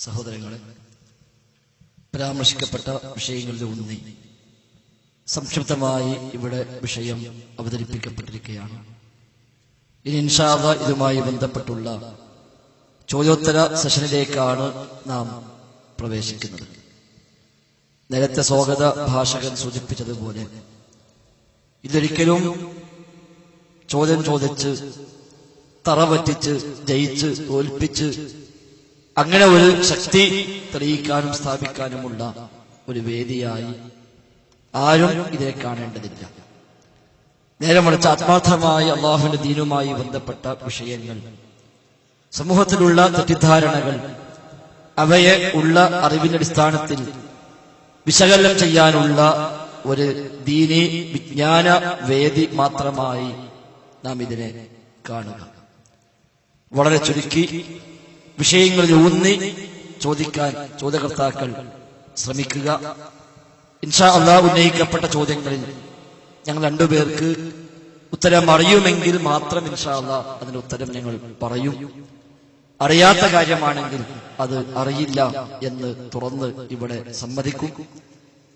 സഹോദരങ്ങളെ, പരാമർശിക്കപ്പെട്ട വിഷയങ്ങളിൽ ഊന്നി സംക്ഷിപ്തമായി ഇവിടെ വിഷയം അവതരിപ്പിക്കപ്പെട്ടിരിക്കുകയാണ്. ഇനി ഇൻഷാ അല്ലാഹ് ഇതുമായി ബന്ധപ്പെട്ടുള്ള ചോദ്യോത്തര സെഷനിലേക്കാണ് നാം പ്രവേശിക്കുന്നത്. നേരത്തെ സ്വാഗത ഭാഷകൻ സൂചിപ്പിച്ചതുപോലെ ഇതൊരിക്കലും ചോദ്യം ചോദിച്ച് തറപറ്റിച്ച് ജയിച്ച് തോൽപ്പിച്ച് അങ്ങനെ ഒരു ശക്തി തെളിയിക്കാനും സ്ഥാപിക്കാനുമുള്ള ഒരു വേദിയായി ആരും ഇതേ കാണേണ്ടതില്ല. നേരെ മറിച്ച് ആത്മാർത്ഥമായി അള്ളാഹുവിന്റെ ദീനുമായി ബന്ധപ്പെട്ട വിഷയങ്ങൾ, സമൂഹത്തിലുള്ള തെറ്റിദ്ധാരണകൾ, അവയെ ഉള്ള അറിവിന്റെ അടിസ്ഥാനത്തിൽ വിശകലനം ചെയ്യാനുള്ള ഒരു ദീനി വിജ്ഞാന വേദി മാത്രമായി നാം ഇതിനെ കാണുക. വളരെ ചുരുക്കി വിഷയങ്ങളിൽ ഊന്നി ചോദിക്കാൻ ചോദ്യകർത്താക്കൾ ശ്രമിക്കുക. ഇൻഷാ അല്ലാഹ് ഉന്നയിക്കപ്പെട്ട ചോദ്യങ്ങളിൽ ഞങ്ങൾ രണ്ടുപേർക്ക് ഉത്തരം അറിയുമെങ്കിൽ മാത്രം ഇൻഷാ അല്ലാഹ് അതിന്റെ ഉത്തരം ഞങ്ങൾ പറയും. അറിയാത്ത കാര്യമാണെങ്കിൽ അത് അറിയില്ല എന്ന് തുറന്ന് ഇവിടെ സമ്മതിക്കും.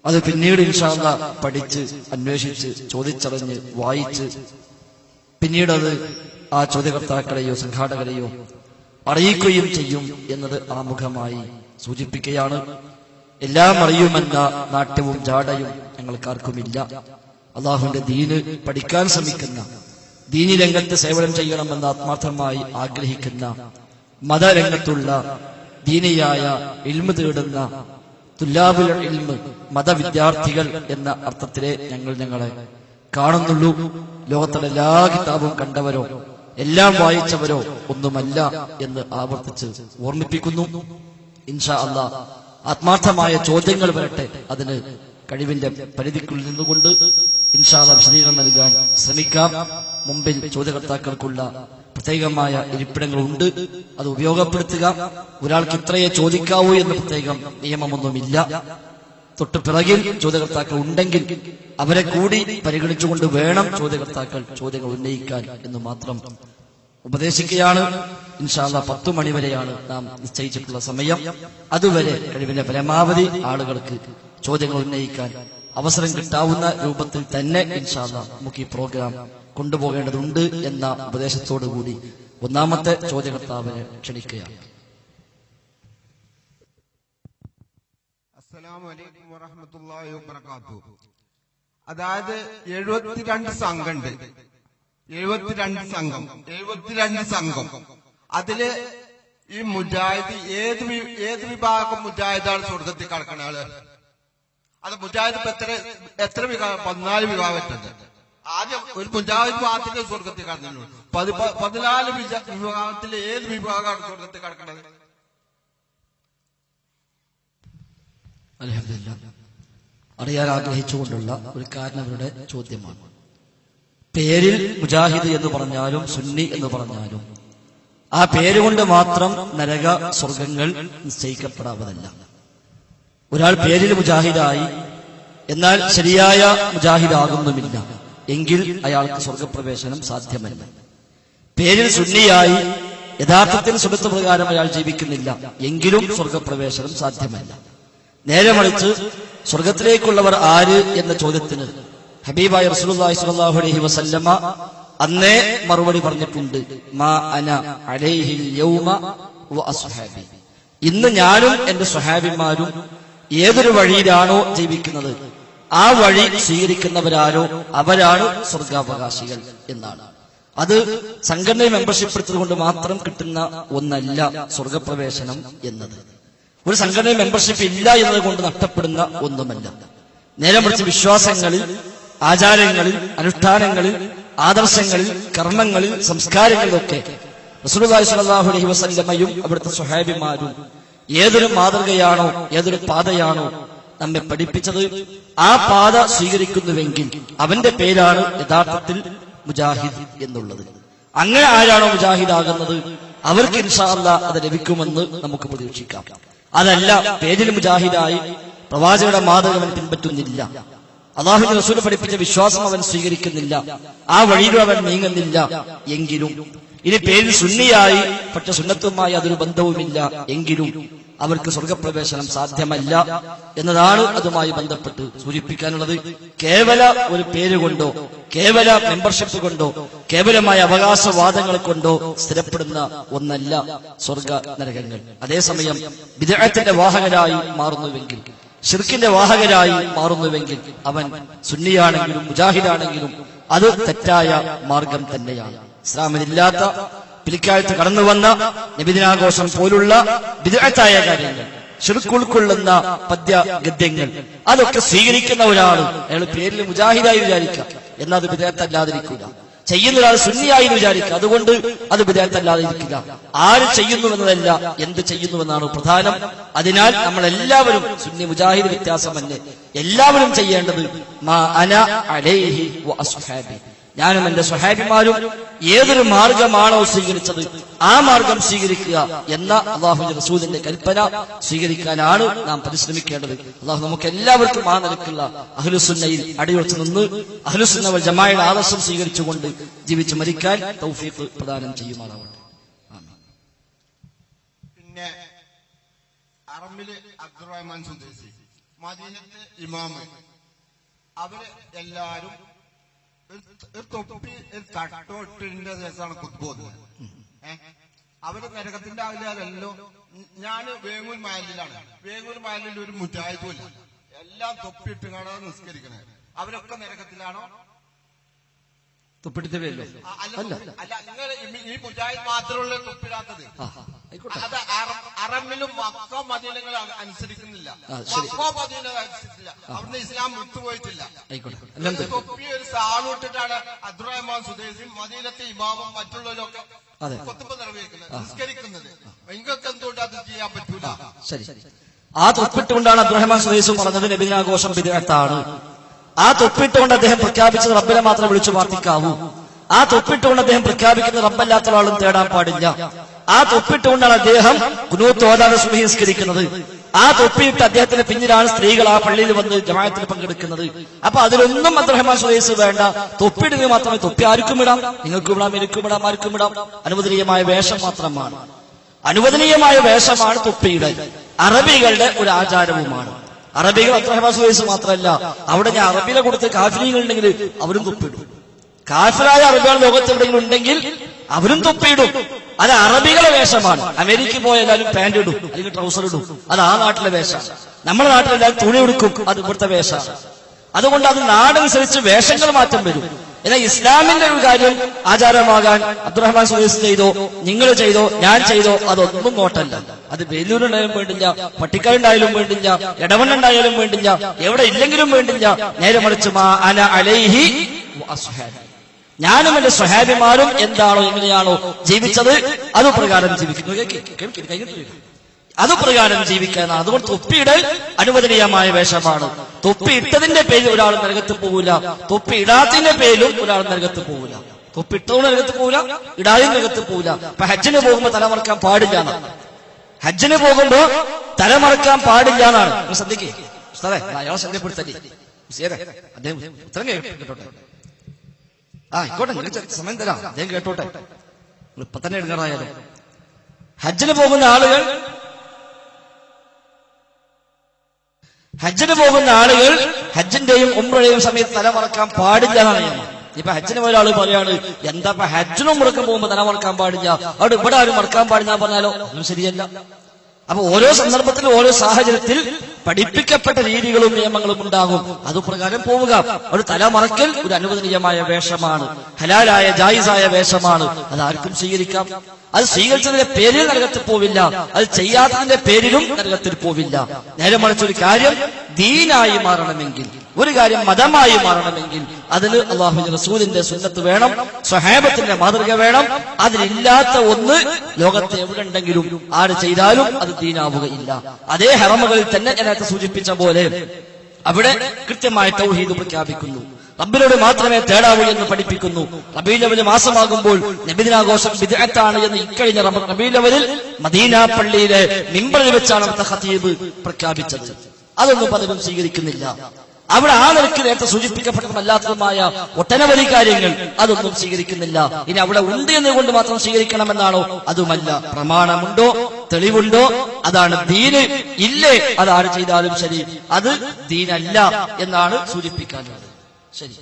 അത് പിന്നീട് ഇൻഷാ അല്ലാഹ് പഠിച്ച് അന്വേഷിച്ച് ചോദിച്ചറിഞ്ഞ് വായിച്ച് പിന്നീടത് ആ ചോദ്യകർത്താക്കളെയോ സംഘാടകരെയോ അറിയിക്കുകയും ചെയ്യും എന്നത് ആമുഖമായി സൂചിപ്പിക്കുകയാണ്. എല്ലാം അറിയുമെന്ന നാട്യവും ജാടയും ഞങ്ങൾക്കാർക്കുമില്ല. അള്ളാഹുവിന്റെ ദീന് പഠിക്കാൻ ശ്രമിക്കുന്ന, ദീനി രംഗത്ത് സേവനം ചെയ്യണമെന്ന് ആത്മാർത്ഥമായി ആഗ്രഹിക്കുന്ന, മതരംഗത്തുള്ള ദീനിയായ ഇൽമ് തേടുന്ന തുല്ലാബുൽ ഇൽമ് മതവിദ്യാർത്ഥികൾ എന്ന അർത്ഥത്തിലെ ഞങ്ങളെ കാണുന്നുള്ളൂ. ലോകത്തിലെ എല്ലാ കിതാബും കണ്ടവരോ എല്ലാം വായിച്ചവരോ ഒന്നുമല്ല എന്ന് ആവർത്തിച്ച് ഓർമ്മിപ്പിക്കുന്നു. ഇൻഷാ അല്ലാഹ് ആത്മാർത്ഥമായ ചോദ്യങ്ങൾ വരട്ടെ. അതിന് കഴിവിന്റെ പരിധിക്കുള്ളിൽ നിന്നുകൊണ്ട് ഇൻഷാ അല്ലാഹ് വിശദീകരണം നൽകാൻ ശ്രമിക്കാം. മുമ്പിൽ ചോദ്യകർത്താക്കൾക്കുള്ള പ്രത്യേകമായ ഇരിപ്പിടങ്ങളുണ്ട്, അത് ഉപയോഗപ്പെടുത്തുക. ഒരാൾക്ക് ഇത്രയേ ചോദിക്കാവൂ എന്ന് പ്രത്യേകം നിയമമൊന്നുമില്ല. തൊട്ട് പിറകിൽ ചോദ്യകർത്താക്കൾ ഉണ്ടെങ്കിൽ അവരെ കൂടി പരിഗണിച്ചുകൊണ്ട് വേണം ചോദ്യകർത്താക്കൾ ചോദ്യങ്ങൾ ഉന്നയിക്കാൻ എന്ന് മാത്രം ഉപദേശിക്കുകയാണ്. ഇൻഷാ അല്ലാഹ് 10 മണി വരെയാണ് നാം നിശ്ചയിച്ചിട്ടുള്ള സമയം. അതുവരെ കഴിവിന്റെ പരമാവധി ആളുകൾക്ക് ചോദ്യങ്ങൾ ഉന്നയിക്കാൻ അവസരം കിട്ടാവുന്ന രൂപത്തിൽ തന്നെ ഇൻഷാ അല്ലാഹ് നമുക്ക് ഈ പ്രോഗ്രാം കൊണ്ടുപോകേണ്ടതുണ്ട് എന്ന ഉപദേശത്തോടുകൂടി ഒന്നാമത്തെ ചോദ്യകർത്താവിനെ ക്ഷണിക്കുകയാണ്. അസ്സലാമു അലൈക്കും വറഹ്മത്തുള്ളാഹി വബറകാതുഹു. അതായത് 72 സംഘമുണ്ട്. 72 സംഘം. അതില് ഈ മുജാഹിദ് ഏത് വിഭാഗം മുജാഹിദാണ് സ്വർഗത്തിൽ കടക്കണ ആള്? അത് മുജാഹിദ് എത്ര വിഭാഗം? 14 വിഭാഗമുണ്ട്. ആദ്യം ഒരു മുജാഹിദ് മാത്രമേ സ്വർഗത്തിൽ കടന്നുള്ളൂ. 14 വിഭാഗത്തിലെ ഏത് വിഭാഗമാണ് സ്വർഗത്തിൽ കടക്കണത്? അൽഹംദുലില്ലാഹ്, അറിയാൻ ആഗ്രഹിച്ചുകൊണ്ടുള്ള ഒരു കാരണവരുടെ ചോദ്യമാണ്. പേരിൽ മുജാഹിദ് എന്ന് പറഞ്ഞാലും സുന്നി എന്ന് പറഞ്ഞാലും ആ പേരുകൊണ്ട് മാത്രം നരക സ്വർഗങ്ങൾ നിശ്ചയിക്കപ്പെടാവതല്ല. ഒരാൾ പേരിൽ മുജാഹിദായി എന്നാൽ ശരിയായ മുജാഹിദാകുന്നുമില്ല എങ്കിൽ അയാൾക്ക് സ്വർഗപ്രവേശനം സാധ്യമല്ല. പേരിൽ സുന്നിയായി യഥാർത്ഥത്തിൽ സുന്നത്ത് പ്രകാരം അയാൾ ജീവിക്കുന്നില്ല എങ്കിലും സ്വർഗപ്രവേശനം സാധ്യമല്ല. നേരെ മറിച്ച് സ്വർഗത്തിലേക്കുള്ളവർ ആര് എന്ന ചോദ്യത്തിന് ഹബീബായ റസൂലുള്ളാഹി സ്വല്ലല്ലാഹു അലൈഹി വസല്ലമ അന്നേ മറുപടി പറഞ്ഞിട്ടുണ്ട്. മാ അന അലൈഹിൽ യൗമ വ അസ്ഹാബി. ഇന്ന് ഞാനും എന്റെ സ്വഹാബിമാരും ഏതൊരു വഴിയിലാണോ ജീവിക്കുന്നത് ആ വഴി സ്വീകരിക്കുന്നവരാരോ അവരാണ് സ്വർഗാവകാശികൾ എന്നാണ്. അത് സംഘടന മെമ്പർഷിപ്പ് എടുത്തുകൊണ്ട് മാത്രം കിട്ടുന്ന ഒന്നല്ല സ്വർഗപ്രവേശനം എന്നത്. ഒരു സംഘടന മെമ്പർഷിപ്പ് ഇല്ല എന്നത് കൊണ്ട് നഷ്ടപ്പെടുന്ന ഒന്നുമല്ല. നേരെ മറിച്ച് വിശ്വാസങ്ങളിൽ, ആചാരങ്ങളിൽ, അനുഷ്ഠാനങ്ങളിൽ, ആദർശങ്ങളിൽ, കർമ്മങ്ങളിൽ, സംസ്കാരങ്ങളിലൊക്കെ റസൂലുള്ളാഹി സ്വല്ലല്ലാഹു അലൈഹി വസല്ലമയും അവിടുത്തെ സ്വഹാബിമാരും ഏതൊരു മാതൃകയാണോ ഏതൊരു പാതയാണോ നമ്മെ പഠിപ്പിച്ചത് ആ പാത സ്വീകരിക്കുന്നുവെങ്കിൽ അവന്റെ പേരാണ് യഥാർത്ഥത്തിൽ മുജാഹിദ് എന്നുള്ളത്. അങ്ങനെ ആരാണോ മുജാഹിദാകുന്നത് അവർക്ക് ഇൻഷാ അല്ലാഹ് അത് ലഭിക്കുമെന്ന് നമുക്ക് പ്രതീക്ഷിക്കാം. അതല്ല പേരിൽ മുജാഹിദായി പ്രവാചകരുടെ മാതൃക അവൻ പിൻപറ്റുന്നില്ല, അല്ലാഹുവിന്റെ റസൂൽ പഠിപ്പിച്ച വിശ്വാസം അവൻ സ്വീകരിക്കുന്നില്ല, ആ വഴിയിലും അവൻ നീങ്ങുന്നില്ല എങ്കിലും, ഇനി പേരിൽ സുന്നിയായി പക്ഷെ സുന്നത്തുമായി അതൊരു ബന്ധവുമില്ല എങ്കിലും അവർക്ക് സ്വർഗപ്രവേശനം സാധ്യമല്ല എന്നതാണ് അതുമായി ബന്ധപ്പെട്ട് സൂചിപ്പിക്കാനുള്ളത്. കേവല ഒരു പേര് കൊണ്ടോ കേവല മെമ്പർഷിപ്പ് കൊണ്ടോ കേവലമായ അവകാശവാദങ്ങൾ കൊണ്ടോ സ്ഥിരപ്പെടുന്ന ഒന്നല്ല സ്വർഗ നരകങ്ങൾ. അതേസമയം ബിദ്അത്തിന്റെ വാഹകരായി മാറുന്നുവെങ്കിൽ, ശിർക്കിന്റെ വാഹകരായി മാറുന്നുവെങ്കിൽ അവൻ സുന്നിയാണെങ്കിലും മുജാഹിദാണെങ്കിലും അത് തെറ്റായ മാർഗം തന്നെയാണ്. ഇസ്ലാമിലില്ലാത്ത പിൽക്കാലത്ത് കടന്നുവന്ന നബിദിനാഘോഷം പോലുള്ള ബിദ്അത്തായ കാര്യങ്ങൾ, ശിർക്ക് ഉൾക്കൊള്ളുന്ന പദ്യ ഗദ്യങ്ങൾ, അതൊക്കെ സ്വീകരിക്കുന്ന ഒരാൾ അയാൾ പേരിൽ മുജാഹിദായി വിചാരിക്കാം, എന്നാൽ അത് ബിദ്അത്തല്ലാതിരിക്കില്ല. ചെയ്യുന്ന ഒരാൾ സുന്നിയായി വിചാരിക്കുക, അതുകൊണ്ട് അത് ബിദ്അത്തല്ലാതിരിക്കില്ല. ആര് ചെയ്യുന്നു എന്നതല്ല, എന്ത് ചെയ്യുന്നുവെന്നാണ് പ്രധാനം. അതിനാൽ നമ്മൾ എല്ലാവരും സുന്നി മുജാഹിദ് വ്യത്യാസമല്ലേ, എല്ലാവരും ചെയ്യേണ്ടത് മാ അന അലൈഹി വ അസ്ഹാബി, ഞാനും എന്റെ സ്വഹാബിമാരും ഏതൊരു മാർഗമാണോ സ്വീകരിച്ചത് ആ മാർഗം സ്വീകരിക്കുക എന്ന അല്ലാഹുവിന്റെ റസൂലിന്റെ കൽപ്പന സ്വീകരിക്കാനാണ് നാം പരിശ്രമിക്കേണ്ടത്. അല്ലാഹു നമുക്ക് എല്ലാവർക്കും ആ നിലക്കുള്ള അഹ്ലുസുന്നയിൽ അടിയുറച്ചു നിന്ന് അഹ്ലുസുന്ന വൽ ജമാഅയുടെ ആദർശം സ്വീകരിച്ചുകൊണ്ട് ജീവിച്ച് മരിക്കാൻ തൗഫീഖ് പ്രദാനം ചെയ്യുമാറാവട്ടെ. പിന്നെ അറബില് അബ്ദുറഹ്മാൻ സുദൈസി, മദീനത്തെ ഇമാമ്, അവര് എല്ലാരും ഒരു തൊപ്പി ഒരു തട്ടോട്ടിന്റെ ശേഷമാണ് കുത്തുപോകുന്നത്. അവര് നരകത്തിന്റെ ആൾക്കാരല്ലോ. ഞാൻ വേങ്ങൂർ മഹലിലാണ്. വേങ്ങൂർ മഹലിൽ ഒരു മുജാഹിദുമില്ല, എല്ലാം തൊപ്പിയിട്ട് കാണാതെ നിസ്കരിക്കണേ. അവരൊക്കെ നരകത്തിലാണോ? തൊപ്പിട്ട പേരല്ലോ അല്ല, നിങ്ങൾ ഈ മുജാഹിദ് മാത്രമുള്ള തൊപ്പിടാത്തത്. അത് അറബിലും മക്ക മദീനകൾ അനുസരിക്കുന്നില്ല, മക്ക മദീന അനുസരിച്ചില്ല, അവിടുന്ന് ഇസ്ലാം വിട്ടുപോയിട്ടില്ല. തൊപ്പി ഒരു സാളൂട്ടിട്ടാണ് അബ്ദുറഹ്മാൻ സുദൈസി മദീനത്തെ ഇമാമും മറ്റുള്ളവരൊക്കെ കൊത്തുമ്പോ നിർവഹിക്കുന്നത്, നിസ്കരിക്കുന്നത്. നിങ്ങൾക്ക് എന്തുകൊണ്ട് അത് ചെയ്യാൻ പറ്റൂല? ശരി, ആ തൊപ്പിട്ടുകൊണ്ടാണ് അബ്ദുറഹ്മാൻ സുദൈസി പറഞ്ഞത് നബിദിനാഘോഷം ബിദ്അത്താണ്. ആ തൊപ്പിട്ടുകൊണ്ട് അദ്ദേഹം പ്രഖ്യാപിച്ചത് റബ്ബിനെ മാത്രം വിളിച്ചു പ്രാർത്ഥിക്കാവൂ. ആ തൊപ്പിട്ടുകൊണ്ട് അദ്ദേഹം പ്രഖ്യാപിക്കുന്നത് റബ്ബല്ലാത്ത ആളും തേടാൻ പാടില്ല. ആ തൊപ്പിട്ടുകൊണ്ടാണ് അദ്ദേഹം ഖുനൂത്ത് ഓതാതെ സുബ്ഹി നിസ്കരിക്കുന്നത്. ആ തൊപ്പിയിട്ട് അദ്ദേഹത്തിന് പിന്നിലാണ് സ്ത്രീകൾ ആ പള്ളിയിൽ വന്ന് ജമാഅത്തിൽ പങ്കെടുക്കുന്നത്. അപ്പൊ അതിലൊന്നും അബ്ദുറഹ്മാൻ സുദൈസി വേണ്ട, തൊപ്പിയിടുന്നത് മാത്രമേ. തൊപ്പി ആർക്കും ഇടാം, നിങ്ങൾക്കും ഇടാം, എനിക്കും ഇടാം, ആർക്കും ഇടാം. അനുവദനീയമായ വേഷം മാത്രമാണ്, അനുവദനീയമായ വേഷമാണ് തൊപ്പിയുടെ. അറബികളുടെ ഒരു ആചാരവുമാണ്. അറബികൾ അബ്ദുറഹ്മാൻ സുദൈസി മാത്രമല്ല, അവിടെ ഞാൻ അറബികളെ കൊടുത്ത് കാഫിരീങ്ങൾ ഉണ്ടെങ്കിൽ അവരും തൊപ്പിയിടും. കാഫിറായ അറബികൾ ലോകത്ത് എവിടെയെങ്കിലും ഉണ്ടെങ്കിൽ അവരും തൊപ്പിയിടും. അത് അറബികളെ വേഷമാണ്. അമേരിക്കയിൽ പോയ എല്ലാവരും പാന്റ് ഇടും, അല്ലെങ്കിൽ ട്രൗസർ ഇടും, അത് ആ നാട്ടിലെ വേഷമാണ്. നമ്മുടെ നാട്ടിലെല്ലാവരും തുണി എടുക്കും, അത് ഇവിടുത്തെ വേഷമാണ്. അതുകൊണ്ട് അത് നാടനുസരിച്ച് വേഷങ്ങൾ മാറ്റം വരും. എന്നാൽ ഇസ്ലാമിന്റെ ഒരു കാര്യം ആചാരമാകാൻ അബ്ദുറഹ്മാൻ സുദൈസി ചെയ്തോ, നിങ്ങൾ ചെയ്തോ, ഞാൻ ചെയ്തോ, അതൊന്നും നോട്ടല്ല. അത് വെല്ലൂരുണ്ടായാലും വേണ്ടില്ല, പട്ടിക്കാരുണ്ടായാലും വേണ്ടില്ല, ഇടവണ്ണുണ്ടായാലും വേണ്ടില്ല, എവിടെ ഇല്ലെങ്കിലും വേണ്ടില്ല. നേരെ മറിച്ച് മാ അന അലൈഹി വ അസ്ഹാബി, ഞാനും എന്റെ സ്വഹാബിമാരും എന്താണോ എങ്ങനെയാണോ ജീവിച്ചത് അതുപ്രകാരം ജീവിക്കുന്നു. അതുപ്രകാരം ജീവിക്കാനാണ്. അതുകൊണ്ട് തൊപ്പിയിടൽ അനുവദനീയമായ വേഷമാണ്. തൊപ്പി ഇട്ടതിന്റെ പേരിൽ ഒരാൾ നരകത്ത് പോകില്ല, തൊപ്പി ഇടാത്തതിന്റെ പേരിലും ഒരാൾ നരകത്ത് പോകില്ല. തൊപ്പി ഇട്ടതുകൊണ്ട് നരകത്ത് പോകില്ല, ഇടാതെ നരകത്ത് പോകില്ല. ഇപ്പൊ ഹജ്ജിന് പോകുമ്പോ തലമറക്കാൻ പാടില്ല എന്നാണ്. ഹജ്ജിന് പോകുമ്പോ തലമറക്കാൻ പാടില്ല എന്നാണ്. ശ്രദ്ധിക്കേ അയാളെ ശ്രദ്ധപ്പെടുത്തല്ലേ, അദ്ദേഹം ഉത്തരം കേട്ടോട്ടെ. ആയിക്കോട്ടെ, നിങ്ങൾക്ക് സമയം തരാം, അദ്ദേഹം കേട്ടോട്ടെ. ഇപ്പൊ തന്നെ എഴുന്നേറായാലും ഹജ്ജിന് പോകുന്ന ആളുകൾ ഹജ്ജിന്റെയും ഉംറയുടെയും സമയത്ത് തലമറക്കാൻ പാടില്ല എന്നാണ് നിയമം. ഇപ്പൊ ഹജ്ജിന് പോയ ആള് പറയാണ്, എന്താ ഇപ്പൊ ഹജ്ജിനും ഉംറക്കും പോകുമ്പോ തലമറക്കാൻ പാടില്ല, അവിടെ ഇവിടെ ആരും മറക്കാൻ പാടില്ല പറഞ്ഞാലോ ഒന്നും ശരിയല്ല. അപ്പൊ ഓരോ സന്ദർഭത്തിലും ഓരോ സാഹചര്യത്തിൽ പഠിപ്പിക്കപ്പെട്ട രീതികളും നിയമങ്ങളും ഉണ്ടാകും, അതുപ്രകാരം പോവുക. ഒരു തലമറക്കൽ ഒരു അനുവദനീയമായ വേഷമാണ്, ഹലാലായ ജായിസായ വേഷമാണ്. അത് ആർക്കും സ്വീകരിക്കാം. അത് സ്വീകരിച്ചതിന്റെ പേരിൽ നരകത്തിൽ പോവില്ല, അത് ചെയ്യാത്തതിന്റെ പേരിലും നരകത്തിൽ പോവില്ല. നേരെ മറിച്ചൊരു കാര്യം ദീനായി മാറണമെങ്കിൽ, ഒരു കാര്യം മതമായി മാറണമെങ്കിൽ അതിന് അല്ലാഹുവിന്റെ റസൂലിന്റെ സുന്നത്ത് വേണം, സ്വഹാബത്തിന്റെ മാതൃക വേണം. അതിലില്ലാത്ത ഒന്ന് ലോകത്ത് എവിടെ ഉണ്ടെങ്കിലും ആര് ചെയ്താലും അത് ദീനാവുകയില്ല. അതേ ഹറമുകളിൽ തന്നെ നേരത്തെ സൂചിപ്പിച്ച പോലെ അവിടെ കൃത്യമായ തൗഹീദ് പ്രഖ്യാപിക്കുന്നു, റബ്ബിനോട് മാത്രമേ തേടാവൂ എന്ന് പഠിപ്പിക്കുന്നു. റബീഉൽ അവ്വൽ മാസമാകുമ്പോൾ നബിദിനാഘോഷം ബിദ്അത്താണ് എന്ന് ഇക്കഴിഞ്ഞ റബീഉൽ അവ്വലിൽ മദീന പള്ളിയിലെ മിമ്പറിൽ വെച്ചാണ് ഖതീബ് പ്രഖ്യാപിച്ചത്. അതൊന്നും പലരും സ്വീകരിക്കുന്നില്ല. അവിടെ ആ നിലയ്ക്ക് നേരത്തെ സൂചിപ്പിക്കപ്പെട്ടതും അല്ലാത്തതുമായ ഒട്ടനവധി കാര്യങ്ങൾ അതൊന്നും സ്വീകരിക്കുന്നില്ല. ഇനി അവിടെ ഉണ്ട് എന്നുകൊണ്ട് മാത്രം സ്വീകരിക്കണമെന്നാണോ? അതുമല്ല. പ്രമാണമുണ്ടോ, തെളിവുണ്ടോ, അതാണ് ദീന്. ഇല്ലേ, അതാര് ചെയ്താലും ശരി, അത് ദീനല്ല എന്നാണ് സൂചിപ്പിക്കാനുള്ളത്. ശരി,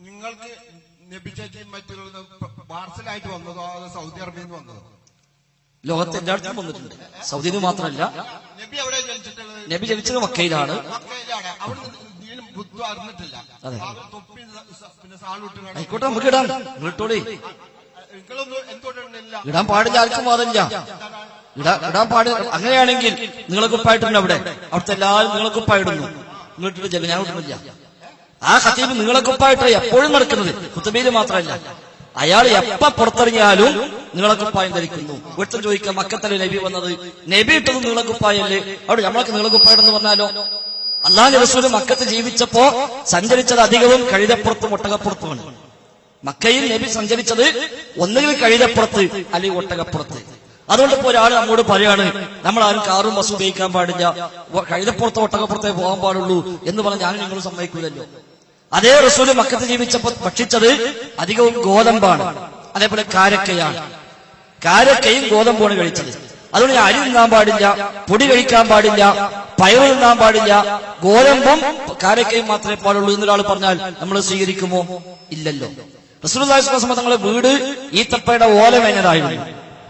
നിങ്ങൾക്ക് നബി ചേച്ചി മറ്റുള്ള പാർസലായിട്ട് വന്നതോ അതോ സൗദി അറേബ്യയിൽ നിന്ന് വന്നതോ? ലോകത്ത് എല്ലായിടത്തും വന്നിട്ടുണ്ട്. സൗദിയിൽ മാത്രമല്ല. നബി എവിടെ ജനിച്ചിട്ടുള്ളത്? നബി ജനിച്ചത് മക്കയിലാണ്. അവിടെ ബുദ്ധ അറിഞ്ഞിട്ടില്ല. അതെ, പിന്നെ സാളുട്ട് ആയിക്കോട്ടെ, നമുക്ക് ഇടാം. ഇട്ടോളി. നിങ്ങളൊന്നും എന്തുകൊണ്ടില്ല? ഇടാൻ പാടില്ല, ആർക്കും വാദില്ല. ഇടാൻ പാടില്ല. അങ്ങനെയാണെങ്കിൽ നിങ്ങളെ കുപ്പായിട്ടുണ്ട്. അവിടുത്തെ എല്ലാവരും നിങ്ങളെ കുപ്പായിടുന്നു. നിങ്ങളിട്ടിട്ട് ജന ഞാൻ ഇടുന്നില്ല. ആ ഖതീബ് നിങ്ങളെ കുപ്പായിട്ട് എപ്പോഴും നടക്കുന്നത്, ഖുതുബയിൽ മാത്രമല്ല. അയാൾ എപ്പ പുറത്തിറങ്ങിയാലും നിങ്ങളെ കുപ്പായം ധരിക്കുന്നു. ഒരുത്തൻ ചോദിക്കാം, മക്കത്തല്ലേ നബി വന്നത്, നബി ഇട്ടത് നിങ്ങളെ കുപ്പായല്ലേ, അവിടെ നമ്മളൊക്കെ നിങ്ങളെ കുപ്പായിട്ടെന്ന് പറഞ്ഞാലോ? അല്ലാഹുവിന്റെ റസൂൽ മക്കത്ത് ജീവിച്ചപ്പോ സഞ്ചരിച്ചത് അധികവും കഴുതപ്പുറത്തും ഒട്ടകപ്പുറത്തുമാണ്. മക്കയിൽ നബി സഞ്ചരിച്ചത് ഒന്നുകിൽ കഴുതപ്പുറത്ത് അല്ലെങ്കിൽ ഒട്ടകപ്പുറത്ത്. അതുകൊണ്ട് ഇപ്പോ ഒരാൾ നമ്മോട് പറയാണ്, നമ്മൾ ആരും കാറും ബസ്സും ഉപയോഗിക്കാൻ പാടില്ല, കഴുതപ്പുറത്തോ ഒട്ടകപ്പുറത്തേ പോകാൻ പാടുള്ളൂ എന്ന് പറഞ്ഞാൽ ഞാൻ നിങ്ങൾ സമ്മതിക്കൂലല്ലോ. അതേ റസൂല് മക്കത്ത് ജീവിച്ചപ്പോൾ ഭക്ഷിച്ചത് അധികവും ഗോതമ്പാണ്, അതേപോലെ കാരക്കയാണ്. കാരക്കയും ഗോതമ്പുമാണ് കഴിച്ചത്. അതുകൊണ്ട് അരി തിന്നാൻ പാടില്ല, പൊടി കഴിക്കാൻ പാടില്ല, പയറ് തിന്നാൻ പാടില്ല, ഗോതമ്പും കാരക്കയും മാത്രമേ പാടുള്ളൂ എന്നൊരാൾ പറഞ്ഞാൽ നമ്മൾ സ്വീകരിക്കുമോ? ഇല്ലല്ലോ. റസൂലുള്ളാഹി സ്വല്ലല്ലാഹു അലൈഹി വസല്ലം തങ്ങളുടെ വീട് ഈത്തപ്പയുടെ ഓല മേഞ്ഞതായിരുന്നു.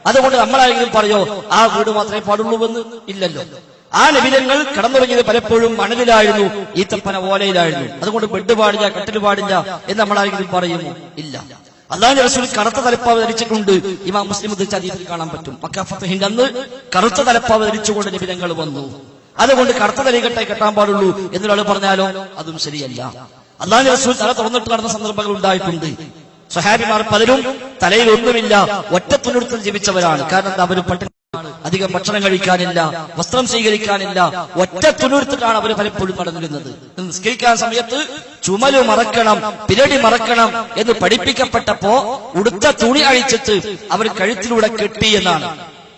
അതുകൊണ്ട് നമ്മളാരെങ്കിലും പറയോ ആ വീട് മാത്രമേ പാടുള്ളൂവെന്ന്? ഇല്ലല്ലോ. ആ നബിതങ്ങൾ കടന്നുറങ്ങിയത് പലപ്പോഴും മണലിലായിരുന്നു, ഈത്തപ്പന ഓലയിലായിരുന്നു. അതുകൊണ്ട് ബെഡ് പാടില്ല, കട്ടിൽ പാടില്ല എന്ന് നമ്മളാരെങ്കിലും പറയുമോ? ഇല്ല. അല്ലാഹുവിന്റെ റസൂൽ കറുത്ത തലപ്പാവ് ധരിച്ചിട്ടുണ്ട്. ഇമാം മുസ്ലിം ഉദ്ധരിച്ച ഹദീസിൽ കാണാൻ പറ്റും. മക്ക ഫതഹിന്റെ അന്ന് കറുത്ത തലപ്പാവ് ധരിച്ചുകൊണ്ട് നബിതങ്ങൾ വന്നു. അതുകൊണ്ട് കറുത്ത തലകെട്ടേ കെട്ടാൻ പാടുള്ളൂ എന്നൊരാൾ പറഞ്ഞാലോ? അതും ശരിയല്ല. അല്ലാഹുവിന്റെ റസൂൽ തല തുറന്നിട്ട് നടന്ന സന്ദർഭങ്ങൾ ഉണ്ടായിട്ടുണ്ട്. സ്വഹാബിമാർ പലരും തലയിൽ ഒന്നുമില്ല, ഒറ്റ തുണിയെടുത്ത് ജീവിച്ചവരാണ്. കാരണം അവർ അധികം ഭക്ഷണം കഴിക്കാനില്ല, വസ്ത്രം സ്വീകരിക്കാനില്ല, ഒറ്റ തുണിയെടുത്തിട്ടാണ് അവർ പലപ്പോഴും നടന്നിരുന്നത്. നിസ്കരിക്കാൻ സമയത്ത് ചുമല് മറക്കണം, പിരടി മറക്കണം എന്ന് പഠിപ്പിക്കപ്പെട്ടപ്പോ ഉടുത്ത തുണി അഴിച്ചിട്ട് അവർ കഴുത്തിലൂടെ കെട്ടി എന്നാണ്.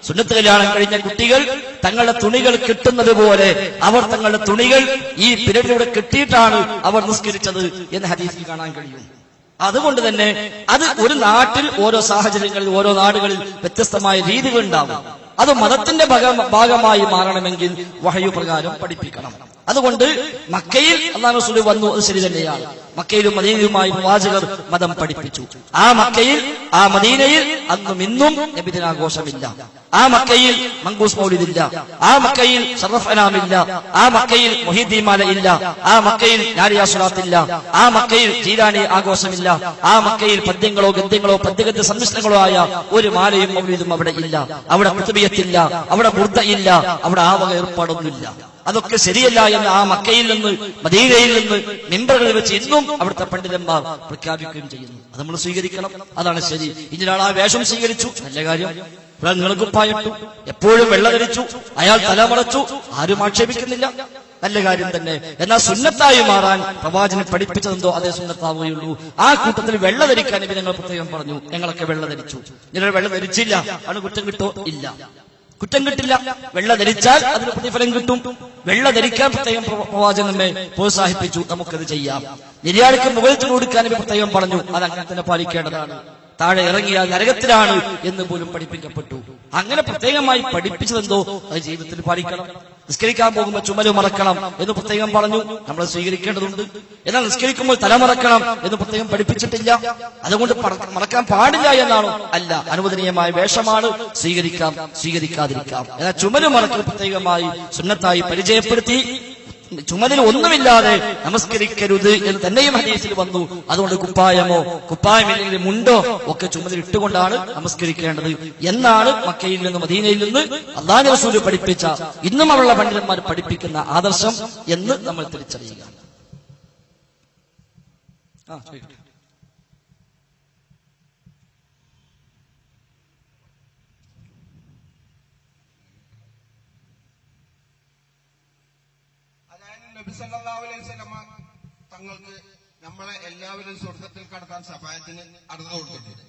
സുന്നത്ത് കല്യാണം കഴിഞ്ഞ കുട്ടികൾ തങ്ങളുടെ തുണികൾ കെട്ടുന്നത് പോലെ അവർ തങ്ങളുടെ തുണികൾ ഈ പിരടിലൂടെ കെട്ടിയിട്ടാണ് അവർ നിസ്കരിച്ചത് എന്ന് ഹദീസിൽ കാണാൻ കഴിയും. അതുകൊണ്ട് തന്നെ അത് ഒരു നാട്ടിൽ ഓരോ സാഹചര്യങ്ങളിൽ ഓരോ നാടുകളിൽ വ്യത്യസ്തമായ രീതികൾ ഉണ്ടാവും. അത് മതത്തിന്റെ ഭാഗമായി മാറണമെങ്കിൽ വഹയു പ്രകാരം പഠിപ്പിക്കണം. അതുകൊണ്ട് മക്കയിൽ അല്ലാഹു റസൂൽ വന്നു, അത് ശരി തന്നെയാണ്. മക്കയിലും മദീനയിലുമായി പ്രവാചകർ മതം പഠിപ്പിച്ചു. ആ മക്കയിൽ ആ മദീനയിൽ അന്നും ഇന്നും നബിദിനാഘോഷമില്ല. ആ മക്കയിൽ മങ്കൂസ് മൗലിദില്ല, ആ മക്കയിൽ ഷറഫ് അനാമില്ല, ആ മക്കയിൽ മുഹീദ്ദീൻ മാല ഇല്ല, ആ മക്കയിൽ നാരിയ സ്വലാത്തില്ല, ആ മക്കയിൽ ജീലാനി ആഘോഷമില്ല, ആ മക്കയിൽ പദ്യങ്ങളോ ഗദ്യങ്ങളോ പദ്യഗദ്യ സമ്മിശ്രണങ്ങളോ ആയ ഒരു മാലയും മൗലിദും അവിടെ ഇല്ല. അവിടെ കുതുബിയത്തില്ല, അവിടെ ബുർദ ഇല്ല, അവിടെ ആ വക ഏർപ്പാടൊന്നുമില്ല. അതൊക്കെ ശരിയല്ല എന്ന് ആ മക്കയിൽ നിന്ന് മദീനയിൽ നിന്ന് മിമ്പറുകളിൽ വെച്ച് ഇന്നും അവിടുത്തെ പണ്ഡിതന്മാർ പ്രഖ്യാപിക്കുകയും ചെയ്യുന്നു. അത് നമ്മൾ സ്വീകരിക്കണം, അതാണ് ശരി. ഇനി ഒരാൾ ആ വേഷം സ്വീകരിച്ചു, നല്ല കാര്യം. നിങ്ങൾക്കുപ്പായിട്ടു, എപ്പോഴും വെള്ള ധരിച്ചു, അയാൾ തലമറച്ചു, ആരും ആക്ഷേപിക്കുന്നില്ല, നല്ല കാര്യം തന്നെ. എന്നാൽ സുന്നത്തായി മാറാൻ പ്രവാചകൻ പഠിപ്പിച്ചതെന്തോ അതേ സുന്നത്താവുകയുള്ളൂ. ആ കൂട്ടത്തിൽ വെള്ള ധരിക്കാൻ നബി ഞങ്ങൾ പ്രത്യേകം പറഞ്ഞു. ഞങ്ങളൊക്കെ വെള്ള ധരിച്ചു. നിങ്ങൾ വെള്ള ധരിച്ചില്ല, ആണ് കുറ്റം കിട്ടോ? ഇല്ല, കുറ്റം കിട്ടില്ല. വെള്ള ധരിച്ചാൽ അതിന് പ്രതിഫലം കിട്ടും. വെള്ള ധരിക്കാൻ പ്രത്യേകം പ്രവാചകൻ നമ്മെ പ്രോത്സാഹിപ്പിച്ചു, നമുക്കത് ചെയ്യാം. നിര്യാണിക്ക് മുകളിൽ കൊടുക്കാൻ പ്രത്യേകം പറഞ്ഞു, അത് അങ്ങനെ തന്നെ പാലിക്കേണ്ടതാണ്. താഴെ ഇറങ്ങിയാൽ നരകത്തിലാണ് എന്ന് പോലും പഠിപ്പിക്കപ്പെട്ടു. അങ്ങനെ പ്രത്യേകമായി പഠിപ്പിച്ചതെന്തോ അത് ജീവിതത്തിൽ പാലിക്കണം. നിസ്കരിക്കാൻ പോകുമ്പോൾ ചുമല് മറക്കണം എന്ന് പ്രത്യേകം പറഞ്ഞു, നമ്മൾ സ്വീകരിക്കേണ്ടതുണ്ട്. എന്നാൽ നിസ്കരിക്കുമ്പോൾ തല മറക്കണം എന്ന് പ്രത്യേകം പഠിപ്പിച്ചിട്ടില്ല. അതുകൊണ്ട് മറക്കാൻ പാടില്ല എന്നാണോ? അല്ല, അനുവദനീയമായ വേഷമാണ്, സ്വീകരിക്കാം, സ്വീകരിക്കാതിരിക്കാം. എന്നാൽ ചുമല് മറക്കൽ പ്രത്യേകമായി സുന്നത്തായി പരിചയപ്പെടുത്തി. ചുമലിൽ ഒന്നുമില്ലാതെ നമസ്കരിക്കരുത് എന്ന് തന്നെയും ഹദീസിൽ വന്നു. അതുകൊണ്ട് കുപ്പായമോ കുപ്പായമില്ലെങ്കിൽ മുണ്ടോ ഒക്കെ ചുമലിൽ ഇട്ടുകൊണ്ടാണ് നമസ്കരിക്കേണ്ടത് എന്നാണ് മക്കയിൽ നിന്ന് മദീനയിൽ നിന്ന് അല്ലാഹുവിന്റെ റസൂൽ പഠിപ്പിച്ച, ഇന്നും അവരുടെ പണ്ഡിതന്മാർ പഠിപ്പിക്കുന്ന ആദർശം എന്ന് നമ്മൾ തിരിച്ചറിയുക. നബി സല്ലല്ലാഹു അലൈഹി വസല്ലമ തങ്ങൾക്ക് നമ്മളെ എല്ലാവരും സ്വർഗത്തിൽ കടത്താൻ സഫായത്തിന് അറുതു കൊടുത്തിട്ടുണ്ട്.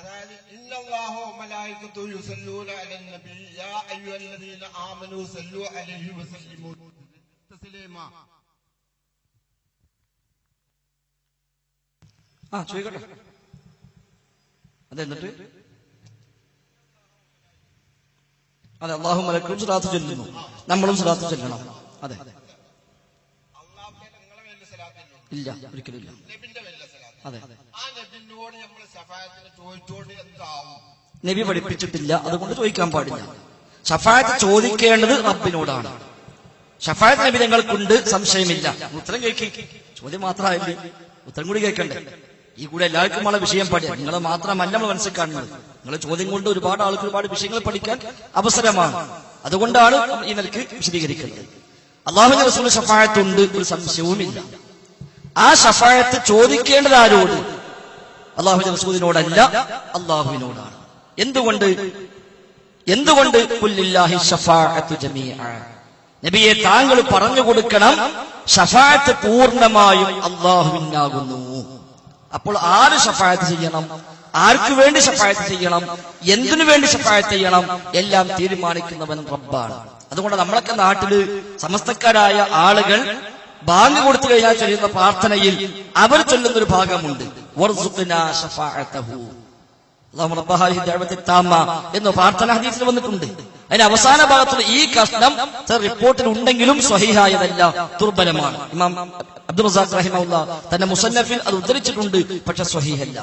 അതായത് ഇന്നല്ലാഹു വമലായികതുഹു യുസല്ലൂന അലൻ നബി യാ അയ്യുഹല്ലദീന ആമനൂ സല്ലു അലൈഹി വസല്ലിമു തസ്ലീമാ. ചോദിക്കട്ടെ. അതെന്നിട്ട് അതെ, അള്ളാഹു മലക്കും സ്വലാത്ത് ചൊല്ലുന്നു, നമ്മളും സ്വലാത്ത് ചൊല്ലണം. അതെ, ഇല്ല, ഒരിക്കലും ഇല്ല. അതെ, നബി പഠിപ്പിച്ചിട്ടില്ല, അതുകൊണ്ട് ചോദിക്കാൻ പാടില്ല. ശഫാഅത്ത് ചോദിക്കേണ്ടത് റബ്ബിനോടാണ്. ശഫാഅത്ത് നബി ഞങ്ങൾക്കുണ്ട്, സംശയമില്ല. ഉത്തരം കേൾക്കി, ചോദ്യം മാത്രമായില്ലേ, ഉത്തരം കൂടി കേൾക്കണ്ടേ? ഈ കൂടെ എല്ലാവർക്കും ഉള്ള വിഷയം പഠിക്കാം. നിങ്ങൾ മാത്രമല്ല നമ്മൾ മനസ്സിൽ കാണുന്നത്. നിങ്ങൾ ചോദ്യം കൊണ്ട് ഒരുപാട് ആൾക്ക് ഒരുപാട് വിഷയങ്ങൾ പഠിക്കാൻ അവസരമാണ്. അതുകൊണ്ടാണ് ഈ നിലയ്ക്ക് വിശദീകരിക്കുന്നത്. അള്ളാഹുവിന്റെ റസൂൽ ശഫാഅത്ത് ഉണ്ട്, ഒരു സംശയവുമില്ല. ആ ശഫാഅത്ത് ചോദിക്കേണ്ടത് ആരോട്? അള്ളാഹുവിന്റെ റസൂലിനോടല്ല, അള്ളാഹുവിനോടാണ്. എന്തുകൊണ്ട് ഖുല്ലില്ലാഹി ശഫാഅത്തു ജമീഅ, നബിയെ താങ്കൾ പറഞ്ഞു കൊടുക്കണം, ശഫാഅത്ത് പൂർണ്ണമായും അള്ളാഹുവിനാകുന്നു. അപ്പോൾ ആര് ശഫാഅത്ത് ചെയ്യണം, ആർക്ക് വേണ്ടി ശഫാഅത്ത് ചെയ്യണം, എന്തിനു വേണ്ടി ശഫാഅത്ത് ചെയ്യണം, എല്ലാം തീരുമാനിക്കുന്നവൻ റബ്ബാണ്. അതുകൊണ്ട് നമ്മളൊക്കെ നാട്ടില് സമസ്തക്കാരായ ആളുകൾ ബാങ്ക് കൊടുത്തു കഴിഞ്ഞാൽ ചൊല്ലുന്ന പ്രാർത്ഥനയിൽ അവർ ചൊല്ലുന്നൊരു ഭാഗമുണ്ട്, വർസുഖ്നാ ശഫാഅതഹു, അല്ലാഹുമ്മ റബ്ബ ഹാദിഹി ദഅവത്തി താമ്മ എന്ന പ്രാർത്ഥന ഹദീസിൽ വന്നിട്ടുണ്ട്. അതിന്റെ അവസാന ഭാഗത്തുള്ള ഈ കഷ്ണം റിപ്പോർട്ടിൽ ഉണ്ടെങ്കിലും സ്വഹീഹായതല്ല, ദുർബലമാണ്. ഇമാം അബ്ദുർ റസാഖ് റഹിമഹുല്ലാഹ് തന്റെ മുസന്നഫിൽ അത് ഉദ്ധരിച്ചിട്ടുണ്ട്, പക്ഷെ സ്വഹീഹല്ല.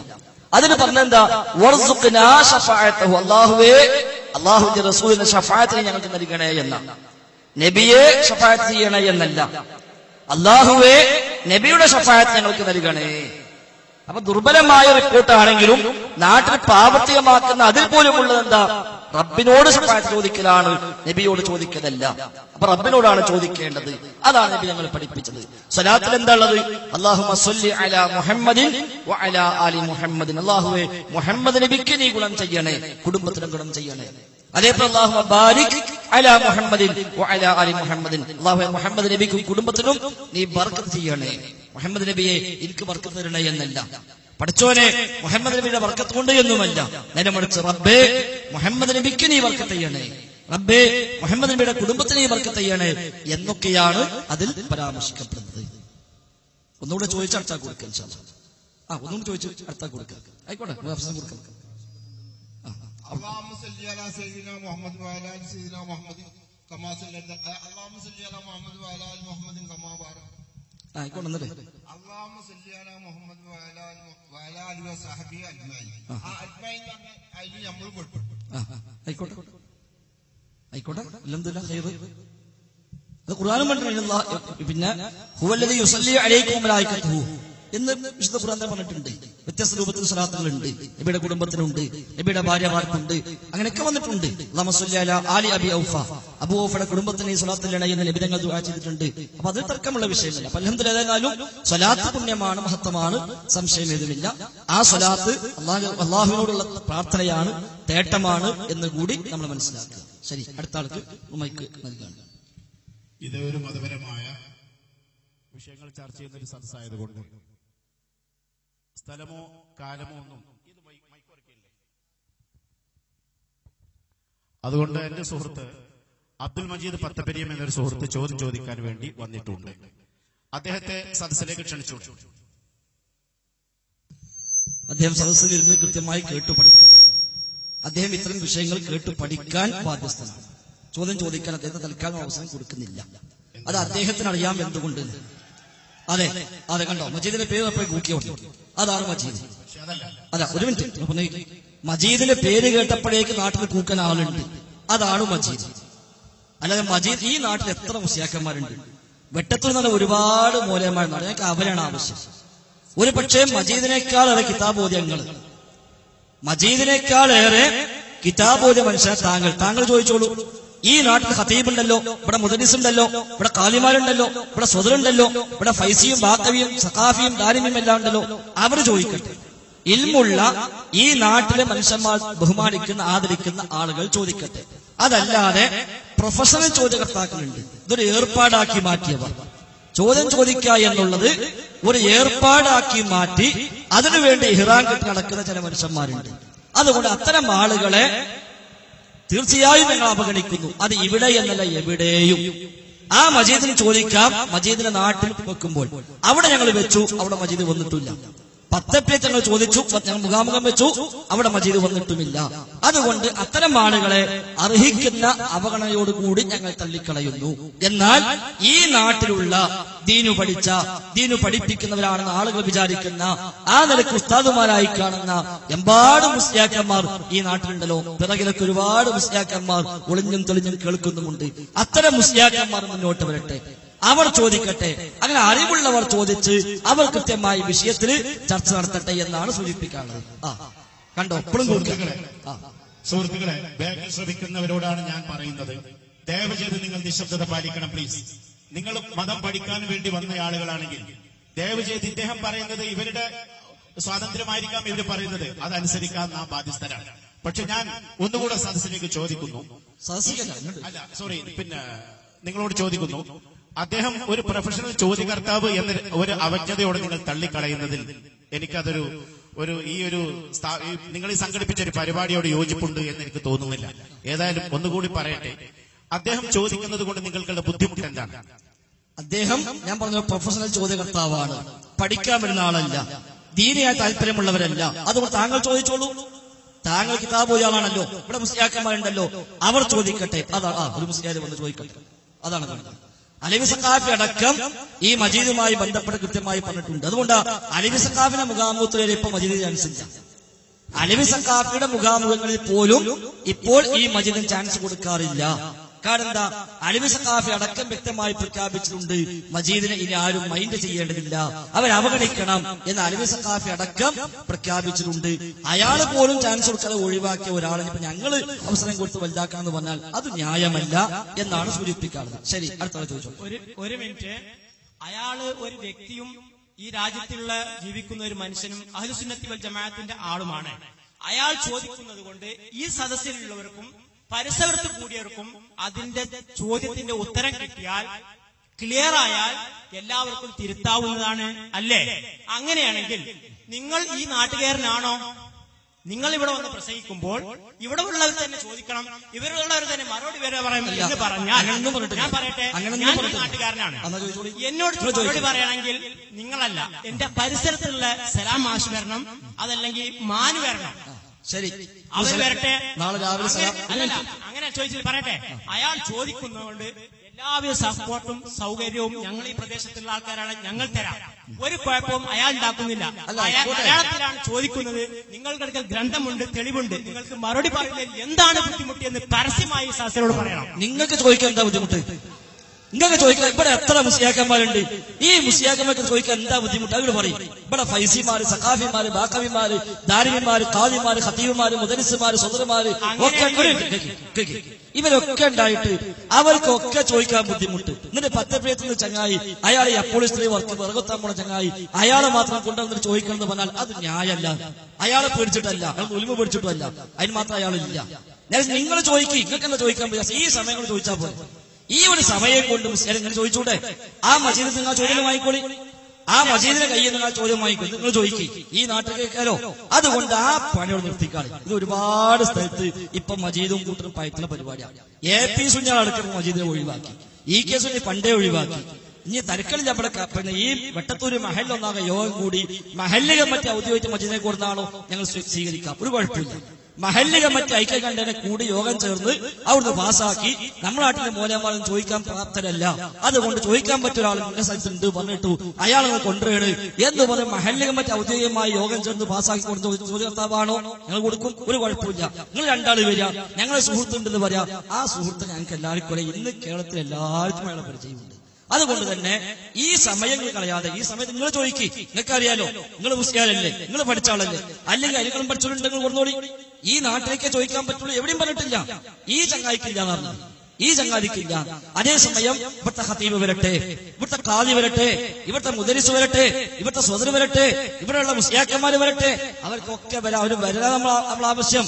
അതിന് പറഞ്ഞെന്താ, വർസുഖ്നാ ശഫാഅതഹു, അല്ലാഹുവേ അല്ലാഹുവിന്റെ റസൂലിന്റെ ശഫാഅത്തിനെ ഞങ്ങൾക്ക് നൽകണേ എന്നാണ്. നബിയെ ശഫാഅത്ത് ചെയ്യണേ എന്നല്ല, അല്ലാഹുവേ നബിയുടെ ശഫാഅത്ത് ഞങ്ങൾക്ക് നൽകണേ. അപ്പൊ ദുർബലമായ റിപ്പോർട്ടാണെങ്കിലും നാട്ടിൽ പ്രാവർത്തികമാക്കുന്ന അതിൽ പോലുമുള്ളത് എന്താ, റബ്ബിനോട് ശഫാഅത്ത് ചോദിക്കലാണ്, നബിയോട് ചോദിക്കലല്ല. അപ്പൊ റബ്ബിനോടാണ് ചോദിക്കേണ്ടത്. അതാണ് നബി ഞങ്ങൾ പഠിപ്പിച്ചത്. സ്വലാത്തിൽ എന്താ ഉള്ളത്? അല്ലാഹുമ്മ സ്വല്ലി അലാ മുഹമ്മദിൻ വ അലാ ആലി മുഹമ്മദിൻ, അല്ലാഹുവേ മുഹമ്മദ് നബിക്ക് നീ ഗുണം ചെയ്യണേ, കുടുംബത്തിനും ഗുണം ചെയ്യണേ. അതേപോലെ അല്ലാഹുമ്മ ബാരിക് അലാ മുഹമ്മദിൻ വ അലാ ആലി മുഹമ്മദിൻ, അല്ലാഹുവേ മുഹമ്മദ് നബിക്കും കുടുംബത്തിനും നീ ബർക്കത്ത് ചെയ്യണേ. മുഹമ്മദ് നബിയെ എനിക്ക് ബർക്കത്ത് തരണേ എന്നല്ല, പഠിച്ചോനെ മുഹമ്മദ് നബിയുടെ ബർക്കത്ത് കൊണ്ട് എന്നുമല്ല, നേരെ മറിച്ച് റബ്ബേ മുഹമ്മദ് നബിക്ക് നീ ബർക്കത്ത് ചെയ്യണേ, റബ്ബേ മുഹമ്മദ് നബിയുടെ കുടുംബത്തിന് നീ ബർക്കത്ത് ചെയ്യണേ എന്നൊക്കെയാണ് അതിൽ പരാമർശിക്കപ്പെടുന്നത്. ഒന്നുകൂടെ ചോദിച്ച് അടുത്താ കൊടുക്കുക. ഒന്നുകൂടെ ചോദിച്ച് അടുത്താ കൊടുക്കുക. ആയിക്കോട്ടെ, കൊടുക്കാം. اللهم صل على سيدنا محمد وعلى ال سيدنا محمد كما صليت اللهم صل على محمد وعلى ال محمد كما باركت ആയിക്കോട്ടെ. اللهم صل على محمد وعلى ال وصحبه اجمعين. അജ്മഈൻ അതിൽ നമ്മൾ കൊടുക്കും. ആയിക്കോട്ടെ ആയിക്കോട്ടെ, അൽഹംദുലില്ലാഹ് ഖൈർ. അത് ഖുർആനും പറഞ്ഞിട്ടുണ്ട്. പിന്നെ ഹുവല്ലദീ യുസല്ലി അലൈക്കും മലായികത്തുഹു എന്ന് വിശുദ്ധ ഖുർആൻ പറഞ്ഞിട്ടുണ്ട്. വ്യത്യസ്ത രൂപത്തിൽ സ്വലാത്തുകളുണ്ട്, നബിയുടെ കുടുംബത്തിനുണ്ട്, നബിയുടെ ഭാര്യമാർക്കുണ്ട്, അങ്ങനെയൊക്കെ വന്നിട്ടുണ്ട്. അല്ലാഹുമ്മ സ്വല്ലി അലാ ആലി അബി ഔഫ, അബൂ ഔഫയുടെ കുടുംബത്തിന് സ്വലാത്ത് ചൊല്ലണേ എന്ന് നബി തങ്ങൾ ദുആ ചെയ്തിട്ടുണ്ട്. അപ്പൊ അതിൽ തർക്കമുള്ള വിഷയമല്ല. അപ്പൊ അൽഹംദുലില്ലാഹ്, ഏതായാലും സ്വലാത്ത് പുണ്യമാണ്, മഹത്വമാണ്, സംശയം ഏതുമില്ല. ആ സ്വലാത്ത് അള്ളാഹുവിനോടുള്ള പ്രാർത്ഥനയാണ്, തേട്ടമാണ് എന്ന് കൂടി നമ്മൾ മനസ്സിലാക്കുക. ശരി, അടുത്ത ആൾക്ക് മൈക്ക് നൽകാണ്. ഇത് ഒരു മതപരമായ വിഷയങ്ങൾ ചർച്ച ചെയ്യുന്ന ഒരു സദസ്സായതുകൊണ്ട് സ്ഥലമോ കാലമോ ഒന്നും ഇത് മൈക്കുറക്കില്ലേ. അതുകൊണ്ട് എന്റെ സുഹൃത്ത് അബ്ദുൽ മജീദ് പത്തപ്പെരിയം എന്നൊരു സുഹൃത്ത് ചോദ്യം ചോദിക്കാൻ വേണ്ടി വന്നിട്ടുണ്ട്. അദ്ദേഹത്തെ സദസ്സിലേക്ക് ക്ഷണിച്ചു. അദ്ദേഹം സദസ്സിൽ ഇരുന്ന് കൃത്യമായി കേട്ടു പഠിക്കട്ടെ. അദ്ദേഹം ഇത്തരം വിഷയങ്ങൾ കേട്ടു പഠിക്കാൻ ബാധ്യസ്ഥനാണ്. ചോദ്യം ചോദിക്കാൻ അദ്ദേഹത്തെ തൽക്കാലം അവസരം കൊടുക്കുന്നില്ല. അത് അദ്ദേഹത്തിന് അറിയാം എന്തുകൊണ്ട്. അതെ അതെ, കണ്ടോ, മജീദിന്റെ പേര് എപ്പോഴും കൂക്കിയോട്ടെ. അതാണ് മജീദ്. അല്ല, ഒരു മിനിറ്റ്, മജീദിന്റെ പേര് കേട്ടപ്പോഴേക്ക് നാട്ടിൽ കൂക്കാൻ ആളുണ്ട്, അതാണ് മജീദ്. അല്ലാതെ മജീദ്, ഈ നാട്ടിൽ എത്ര മുസ്ലിയാക്കന്മാരുണ്ട്, വെട്ടത്തിൽ നല്ല ഒരുപാട് മൂലന്മാരുണ്ട്, ഞങ്ങൾക്ക് അവരാണ് ആവശ്യം. ഒരു പക്ഷേ മജീദിനേക്കാളേറെ കിതാബോധ്യങ്ങൾ, മജീദിനേക്കാളേറെ കിതാബോധ്യ മനുഷ്യൻ താങ്കൾ ചോദിച്ചോളൂ. ഈ നാട്ടിൽ ഖതീബുണ്ടല്ലോ, ഇവിടെ മുദരിസ് ഉണ്ടല്ലോ, ഇവിടെ കാലിമാരുണ്ടല്ലോ, ഇവിടെ സ്വദറുണ്ടല്ലോ, ഇവിടെ ഫൈസിയും ബാക്കവിയും സഖാഫിയും ദാരിമിയും എല്ലാം ഉണ്ടല്ലോ. അവർ ചോദിക്കട്ടെ. ഇൽമുള്ള ഈ നാട്ടിലെ മനുഷ്യന്മാർ ബഹുമാനിക്കുന്ന ആദരിക്കുന്ന ആളുകൾ ചോദിക്കട്ടെ. അതല്ലാതെ പ്രൊഫഷണൽ ചോദ്യകർത്താക്കളുണ്ട്, ഇതൊരു ഏർപ്പാടാക്കി മാറ്റിയവർ. ചോദ്യം ചോദിക്കുക എന്നുള്ളത് ഒരു ഏർപ്പാടാക്കി മാറ്റി അതിനുവേണ്ടി ഇഹ്റാം കെട്ടി നടക്കുന്ന ചില മനുഷ്യന്മാരുണ്ട്. അതുകൊണ്ട് അത്തരം ആളുകളെ തീർച്ചയായും ഞങ്ങൾ അവഗണിക്കുന്നു. അത് ഇവിടെ എന്നല്ല, എവിടെയും. ആ മജീദിന് ചോദിക്കാം. മജീദിന്റെ നാട്ടിൽ വെക്കുമ്പോൾ അവിടെ ഞങ്ങൾ വെച്ചു, അവിടെ മജീദ് വന്നിട്ടില്ല. പത്തപ്പിയെ ഞങ്ങൾ ചോദിച്ചു, ഞങ്ങൾ മുഖാമുഖം വെച്ചു, അവിടെ മജീദ് വന്നിട്ടുമില്ല. അതുകൊണ്ട് അത്തരം ആളുകളെ അർഹിക്കുന്ന അവഗണനയോടുകൂടി ഞങ്ങൾ തള്ളിക്കളയുന്നു. എന്നാൽ ഈ നാട്ടിലുള്ള ദീനു പഠിപ്പിക്കുന്നവരാണെന്ന് ആളുകൾ വിചാരിക്കുന്ന, ആ നിലയ്ക്ക് ഉസ്താദുമാരായി കാണുന്ന എമ്പാടും മുസ്ലിയാക്കന്മാർ ഈ നാട്ടിലുണ്ടല്ലോ. പിറകിലൊക്കെ ഒരുപാട് മുസ്ലിയാക്കന്മാർ ഒളിഞ്ഞും തെളിഞ്ഞും കേൾക്കുന്നുമുണ്ട്. അത്തരം മുസ്ലിയാക്കന്മാർ മുന്നോട്ട് വരട്ടെ, അവർ ചോദിക്കട്ടെ. അങ്ങനെ അറിവുള്ളവർ ചോദിച്ച് അവർ കൃത്യമായി വിഷയത്തിൽ ചർച്ച നടത്തട്ടെ എന്നാണ് സൂചിപ്പിക്കാനുള്ളത്. കണ്ടോ, എപ്പോഴും സുഹൃത്തുക്കളെ, ബാഗിൽ ശ്രമിക്കുന്നവരോടാണ് ഞാൻ പറയുന്നത്, ദയവ് ചെയ്ത് നിങ്ങൾ നിശബ്ദത പാലിക്കണം പ്ലീസ്. നിങ്ങൾ മതം പഠിക്കാൻ വേണ്ടി വന്ന ആളുകളാണെങ്കിൽ ദയവ് ചെയ്ത് ഇദ്ദേഹം പറയുന്നത് ഇവരുടെ സ്വാതന്ത്ര്യമായിരിക്കാം ഇവർ പറയുന്നത്, അതനുസരിക്കാൻ നാം ബാധ്യസ്ഥരാണ്. പക്ഷെ ഞാൻ ഒന്നുകൂടെ സദസ്സിലേക്ക് ചോദിക്കുന്നു, അല്ല സോറി, പിന്നെ നിങ്ങളോട് ചോദിക്കുന്നു, അദ്ദേഹം ഒരു പ്രൊഫഷണൽ ചോദ്യകർത്താവ് എന്ന ഒരു അവജ്ഞതയോടെ നിങ്ങൾ തള്ളിക്കളയുന്നതിൽ എനിക്കതൊരു നിങ്ങൾ ഈ സംഘടിപ്പിച്ച ഒരു പരിപാടിയോട് യോജിപ്പുണ്ട് എന്ന് എനിക്ക് തോന്നുന്നില്ല. ഏതായാലും ഒന്നുകൂടി പറയട്ടെ, അദ്ദേഹം ചോദിക്കുന്നത് കൊണ്ട് നിങ്ങൾക്കുള്ള ബുദ്ധിമുട്ട് എന്താണ്? അദ്ദേഹം, ഞാൻ പറഞ്ഞ പ്രൊഫഷണൽ ചോദ്യകർത്താവാണ്, പഠിക്കാൻ വരുന്ന ആളല്ല, ദീനിയായ താല്പര്യമുള്ളവരല്ല. അതുകൊണ്ട് താങ്കൾ ചോദിച്ചോളൂ. താങ്കൾ കിതാബ് ഒരാളാണല്ലോ, ഇവിടെ മുസ്ലിയാക്കന്മാരുണ്ടല്ലോ, അവർ ചോദിക്കട്ടെ. അതാണ് ഒരു മുസ്ലിയാർ വന്ന് ചോദിക്കട്ടെ. അതാണ് കണ്ടത്. അലവി സഖാഫി അടക്കം ഈ മജീദുമായി ബന്ധപ്പെട്ട് കൃത്യമായി പറഞ്ഞിട്ടുണ്ട്. അതുകൊണ്ട് അലവി സഖാഫിന്റെ മുഖാമുഖത്തിൽ ഇപ്പൊ മജീദിന് ചാൻസ് ഇല്ല. അലവി സഖാഫിയുടെ മുഖാമുഖങ്ങളിൽ പോലും ഇപ്പോൾ ഈ മജീദിന് ചാൻസ് കൊടുക്കാറില്ല. കാരണം എന്താ, അലവി സഖാഫി അടക്കം വ്യക്തമായി പ്രഖ്യാപിച്ചിട്ടുണ്ട്, മജീദിനെ ഇനി ആരും മൈൻഡ് ചെയ്യേണ്ടതില്ല, അവർ അവഗണിക്കണം എന്ന് അലവി സഖാഫി അടക്കം പ്രഖ്യാപിച്ചിട്ടുണ്ട്. അയാൾ പോലും ചാൻസ് കൊടുക്കാതെ ഒഴിവാക്കിയ ഒരാളിന് ഇപ്പൊ ഞങ്ങൾ അവസരം കൊടുത്ത് വലുതാക്കാന്ന് പറഞ്ഞാൽ അത് ന്യായമല്ല എന്നാണ് സൂചിപ്പിക്കാറുള്ളത്. ശരി, അടുത്ത ചോദിച്ചു. ഒരു മിനിറ്റ്. അയാള് ഒരു വ്യക്തിയും ഈ രാജ്യത്തുള്ള ജീവിക്കുന്ന ഒരു മനുഷ്യനും അഹ്ലുസുന്നത്തി വൽ ജമാഅത്തിന്റെ ആളുമാണ്. അയാൾ ചോദിക്കുന്നത് കൊണ്ട് ഈ സദസ്സിലുള്ളവർക്കും പരിസരത്ത് കൂടിയവർക്കും അതിന്റെ ചോദ്യത്തിന്റെ ഉത്തരം കിട്ടിയാൽ, ക്ലിയർ ആയാൽ എല്ലാവർക്കും തിരുത്താവുന്നതാണ്, അല്ലേ? അങ്ങനെയാണെങ്കിൽ നിങ്ങൾ ഈ നാട്ടുകാരനാണോ? നിങ്ങൾ ഇവിടെ വന്ന് പ്രസംഗിക്കുമ്പോൾ ഇവിടെ ഉള്ളവർ തന്നെ ചോദിക്കണം, ഇവരുള്ളവർ തന്നെ മറുപടി വരെ പറയുമ്പോൾ എന്ന് പറഞ്ഞാൽ ഞാൻ പറയട്ടെ, ഞാൻ ഈ നാട്ടുകാരനാണ്, എന്നോട് മറുപടി പറയണമെങ്കിൽ നിങ്ങളല്ല, എന്റെ പരിസരത്തുള്ള സലാം മാഷ് വരണം, അതല്ലെങ്കിൽ മാനു വരണം. ശരി, അവർ വരട്ടെ. നാളെ രാവിലെ അല്ലല്ല, അങ്ങനെ ചോദിച്ചിട്ട് പറയട്ടെ. അയാൾ ചോദിക്കുന്നതുകൊണ്ട് എല്ലാവിധ സപ്പോർട്ടും സൗകര്യവും ഞങ്ങൾ ഈ പ്രദേശത്തുള്ള ആൾക്കാരാണ്, ഞങ്ങൾ തരാം. ഒരു കുഴപ്പവും അയാൾ ഉണ്ടാക്കുന്നില്ല. മലയാളത്തിലാണ് ചോദിക്കുന്നത്. നിങ്ങളുടെ ഗ്രന്ഥമുണ്ട്, തെളിവുണ്ട്. നിങ്ങൾക്ക് മറുപടി പറയുന്നതിൽ എന്താണ് ബുദ്ധിമുട്ടിയെന്ന് പരസ്യമായി ശാസ്ത്രോട് പറയണം. നിങ്ങൾക്ക് ചോദിക്കാൻ എന്താ ബുദ്ധിമുട്ട്? നിങ്ങൾക്ക് ചോദിക്കാൻ ഇവിടെ എത്ര മുസ്ലിയാക്കന്മാരുണ്ട്? ഈ മുസ്ലിയാക്കന്മാർക്ക് ചോദിക്കാൻ എന്താ ബുദ്ധിമുട്ട്? അവർ പറയും. ഇവിടെ ഫൈസിമാര്, സഖാഫിമാര്, ബാക്കവിമാര്, ദാരിമിമാര്, ഖാദിമാര്, ഖതീബുമാര്, മുദരിസുമാര്, സ്വതന്ത്രമാര് ഒക്കെ ഇവരൊക്കെ ഉണ്ടായിട്ട് അവർക്കൊക്കെ ചോദിക്കാൻ ബുദ്ധിമുട്ട്. എന്നിട്ട് പത്തപ്രിയത്തിൽ ചങ്ങായി, അയാൾ ഈ അപ്പോളിസ്ത്രീ വർക്ക് വിറകുത്താൻ പോണ ചങ്ങായി, അയാളെ മാത്രം കൊണ്ടുവന്നിട്ട് ചോദിക്കണം എന്ന് പറഞ്ഞാൽ അത് ന്യായമല്ല. അയാളെ പേടിച്ചിട്ടല്ല, അയാൾ ഉൽമ പേടിച്ചിട്ടുമല്ല, അതിന് മാത്രം അയാളില്ല. നിങ്ങൾ ചോദിക്കും, നിങ്ങൾക്ക് എന്താ ചോദിക്കാൻ പറ്റുക? ഈ സമയങ്ങൾ ചോദിച്ചാൽ പോലെ ഈ ഒരു സമയം കൊണ്ട് മുസ്ലിം ചോദിച്ചൂടെ? ആ മജീദിൽ നിങ്ങൾ ചോദ്യം വാങ്ങിക്കോളി, ആ മജീദിന്റെ കയ്യിൽ നിങ്ങൾ ചോദ്യം വാങ്ങിക്കോളി, നിങ്ങൾ ചോദിക്കും. ഈ നാട്ടിൽ കേൾക്കാലോ. അതുകൊണ്ട് ആ പണിയോട് നിർത്തിക്കാളി. ഇത് ഒരുപാട് സ്ഥലത്ത് ഇപ്പൊ മജീദും കൂട്ടരും പയറ്റുന്ന പരിപാടിയാണ്. AP സുഞ്ഞാൾ അടക്കം മജീദിനെ ഒഴിവാക്കി, EK സുഞ്ഞി പണ്ടേ ഒഴിവാക്കി. ഇനി തരക്കളിൽ അവിടെ പിന്നെ ഈ വെട്ടത്തൂര് മഹല്ലൊന്നാകെ യോഗം കൂടി മഹല്ല് കമ്മിറ്റി ഔദ്യോഗിക മജീദിനെ കൊടുത്താണോ ഞങ്ങൾ സ്വീകരിക്കാം, ഒരു കുഴപ്പമില്ല. മഹല്ല് കമ്മിറ്റി ഐക്യകണ്ഠേനെ കൂടി യോഗം ചേർന്ന് അവിടുന്ന് പാസ്സാക്കി. നമ്മുടെ നാട്ടിലെ മൂലമാരും ചോദിക്കാൻ പ്രാപ്തരല്ല, അതുകൊണ്ട് ചോദിക്കാൻ പറ്റിയ ഒരാൾ എന്റെ സ്ഥലത്തുണ്ട് പറഞ്ഞിട്ടു, അയാളെ കൊണ്ടുവരണ് എന്ന് പറഞ്ഞ് മഹല്ല് കമ്മിറ്റി ഔദ്യോഗികമായി യോഗം ചേർന്ന് പാസ്സാക്കി കൊടുത്ത ചോദ്യകർത്താവാണോ? ഞങ്ങൾ കൊടുക്കും, ഒരു കുഴപ്പമില്ല. നിങ്ങൾ രണ്ടാൾ വരിക, ഞങ്ങളെ സുഹൃത്തുണ്ടെന്ന് പറയാ. ആ സുഹൃത്ത് ഞങ്ങൾക്ക് എല്ലാവർക്കും കൂടെ ഇന്ന് കേരളത്തിൽ എല്ലാവർക്കും അയാളെ പരിചയമുണ്ട്. അതുകൊണ്ട് തന്നെ ഈ സമയങ്ങൾ കളയാതെ ഈ സമയത്ത് നിങ്ങൾ ചോദിക്കും. നിങ്ങൾക്ക് അറിയാലോ, നിങ്ങൾ മുസ്ലിയാരല്ലേ, നിങ്ങൾ പഠിച്ച ആളല്ലേ, അല്ലെങ്കിൽ അരികളും പഠിച്ചിട്ടുണ്ടെങ്കിൽ പറഞ്ഞോളി. ഈ നാട്ടിലേക്ക് ചോദിക്കാൻ പറ്റുള്ളൂ, എവിടെയും പറഞ്ഞിട്ടില്ല. ഈ ചങ്ങായിക്കില്ല എന്ന് പറഞ്ഞു. ഈ ചങ്ങാതിക്കില്ല. അതേസമയം ഇവിടുത്തെ ഖതീബ് വരട്ടെ, ഇവിടുത്തെ ഖാദി വരട്ടെ, ഇവിടുത്തെ മുദരിസ് വരട്ടെ, ഇവിടുത്തെ സ്വദർ വരട്ടെ, ഇവിടെയുള്ള മുസ്ലിയാക്കന്മാര് വരട്ടെ, അവർക്കൊക്കെ വരാം. അവർ വരാൻ നമ്മൾ ആവശ്യം.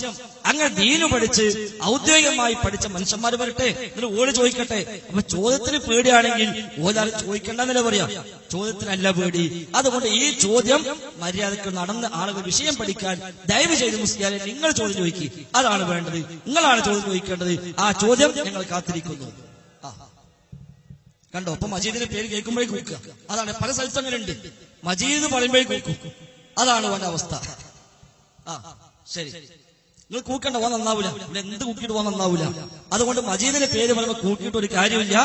അങ്ങനെ ദീനു പഠിച്ച് ഔദ്യോഗികമായി പഠിച്ച മനുഷ്യന്മാർ വരട്ടെ, എന്നിട്ട് ഓട് ചോദിക്കട്ടെ. അപ്പൊ ചോദ്യത്തിന് പേടിയാണെങ്കിൽ ഓലാരും ചോദിക്കണ്ടെന്നല്ലേ പറയാം, ചോദ്യത്തിനല്ല പേടി. അതുകൊണ്ട് ഈ ചോദ്യം മര്യാദക്ക് നടന്ന് ആളുകൾ വിഷയം പഠിക്കാൻ ദയവ് ചെയ്ത് മുസ്ലിയാരെ നിങ്ങൾ ചോദ്യം ചോദിക്കുക. അതാണ് വേണ്ടത്. നിങ്ങളാണ് ചോദ്യം ചോദിക്കേണ്ടത്. ആ ചോദ്യം ഞങ്ങൾ കാത്തിരിക്കുന്നു. കണ്ടോ, അപ്പൊ മജീദിന്റെ പേര് കേൾക്കുമ്പോഴേ കൂക്കുക. അതാണ് പല സ്ഥലത്തും അങ്ങനെ ഉണ്ട്. മജീദ് പറയുമ്പോഴേ കൂക്കും. അതാണ് വേണ്ട അവസ്ഥ. ശരി, നിങ്ങൾ കൂക്കണ്ട, പോകാൻ നന്നാവൂല. എന്ത് കൂക്കിയിട്ട് പോകാൻ നന്നാവൂല. അതുകൊണ്ട് മജീദിന്റെ പേര് പറയുമ്പോൾ കൂക്കിയിട്ട് ഒരു കാര്യമില്ല.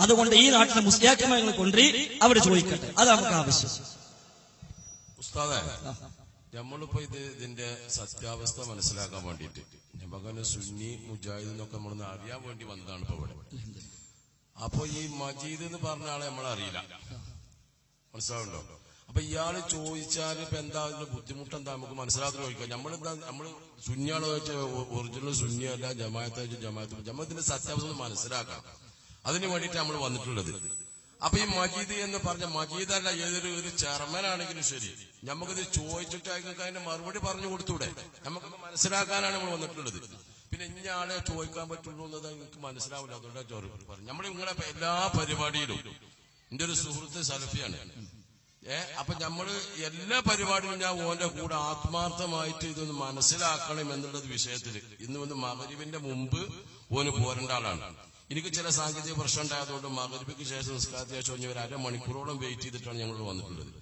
അതുകൊണ്ട് ഈ നാട്ടിലെ മുസ്ലിയാക്കന്മാരെ കൊണ്ടുപോയി അവിടെ ചോദിക്കട്ടെ. അതാണ് നമുക്ക് ആവശ്യം. ഉസ്താദേ, നമ്മളിപ്പോ ഇതിന്റെ സത്യാവസ്ഥ മനസ്സിലാക്കാൻ വേണ്ടിയിട്ട് നമുക്ക് സുന്നി മുജാഹിദ് എന്നൊക്കെ നമ്മളൊന്ന് അറിയാൻ വേണ്ടി വന്നതാണ് ഇപ്പൊ ഇവിടെ. അപ്പൊ ഈ മജീദ് എന്ന് പറഞ്ഞ ആളെ നമ്മളറിയില്ല, മനസ്സിലാവുണ്ടോ? അപ്പൊ ഇയാള് ചോദിച്ചാൽ ഇപ്പൊ എന്താ അതിന്റെ ബുദ്ധിമുട്ടെന്താ നമുക്ക് മനസ്സിലാക്കാൻ ചോദിക്കാം. നമ്മള് സുന്നിയാളോ ചോദിച്ചാൽ ഒറിജിനൽ സുന്നിയല്ല, ജമാഅത്തിന്റെ സത്യാവസ്ഥ മനസ്സിലാക്കാം. അതിന് വേണ്ടിയിട്ട് നമ്മൾ വന്നിട്ടുള്ളത്. അപ്പൊ ഈ മജീദ് എന്ന് പറഞ്ഞ മജീദല്ല, ഏതൊരു ചെയർമാനാണെങ്കിലും ശരി, നമുക്കിത് ചോദിച്ചിട്ട് അതിന്റെ മറുപടി പറഞ്ഞു കൊടുത്തൂടെ? നമുക്കത് മനസ്സിലാക്കാനാണ് നമ്മൾ വന്നിട്ടുള്ളത്. പിന്നെ ഇന്നയാളെ ചോദിക്കാൻ പറ്റുള്ളൂ എന്നത് എനിക്ക് മനസ്സിലാവില്ല. അതുകൊണ്ടാണ് പറഞ്ഞു. നമ്മൾ നിങ്ങളെ എല്ലാ പരിപാടിയിലും, എന്റെ ഒരു സുഹൃത്ത് സലഫിയാണ്, അപ്പൊ നമ്മള് എല്ലാ പരിപാടിയും ഞാൻ ഓന്റെ കൂടെ ആത്മാർത്ഥമായിട്ട് ഇതൊന്ന് മനസ്സിലാക്കണം എന്നുള്ളത് വിഷയത്തില് ഇന്ന് വന്ന് മഗ്‌രിബിന്റെ മുമ്പ് ഓന് പോരേണ്ട ആളാണ്. എനിക്ക് ചില സാങ്കേതിക പ്രശ്നം ഉണ്ടായതുകൊണ്ട് മഗ്‌രിബിക്ക് ശേഷം നിസ്കാരത്തിന് ശേഷം ഒരു അരമണിക്കൂറോളം വെയിറ്റ് ചെയ്തിട്ടാണ് ഞങ്ങൾ വന്നിട്ടുള്ളത്.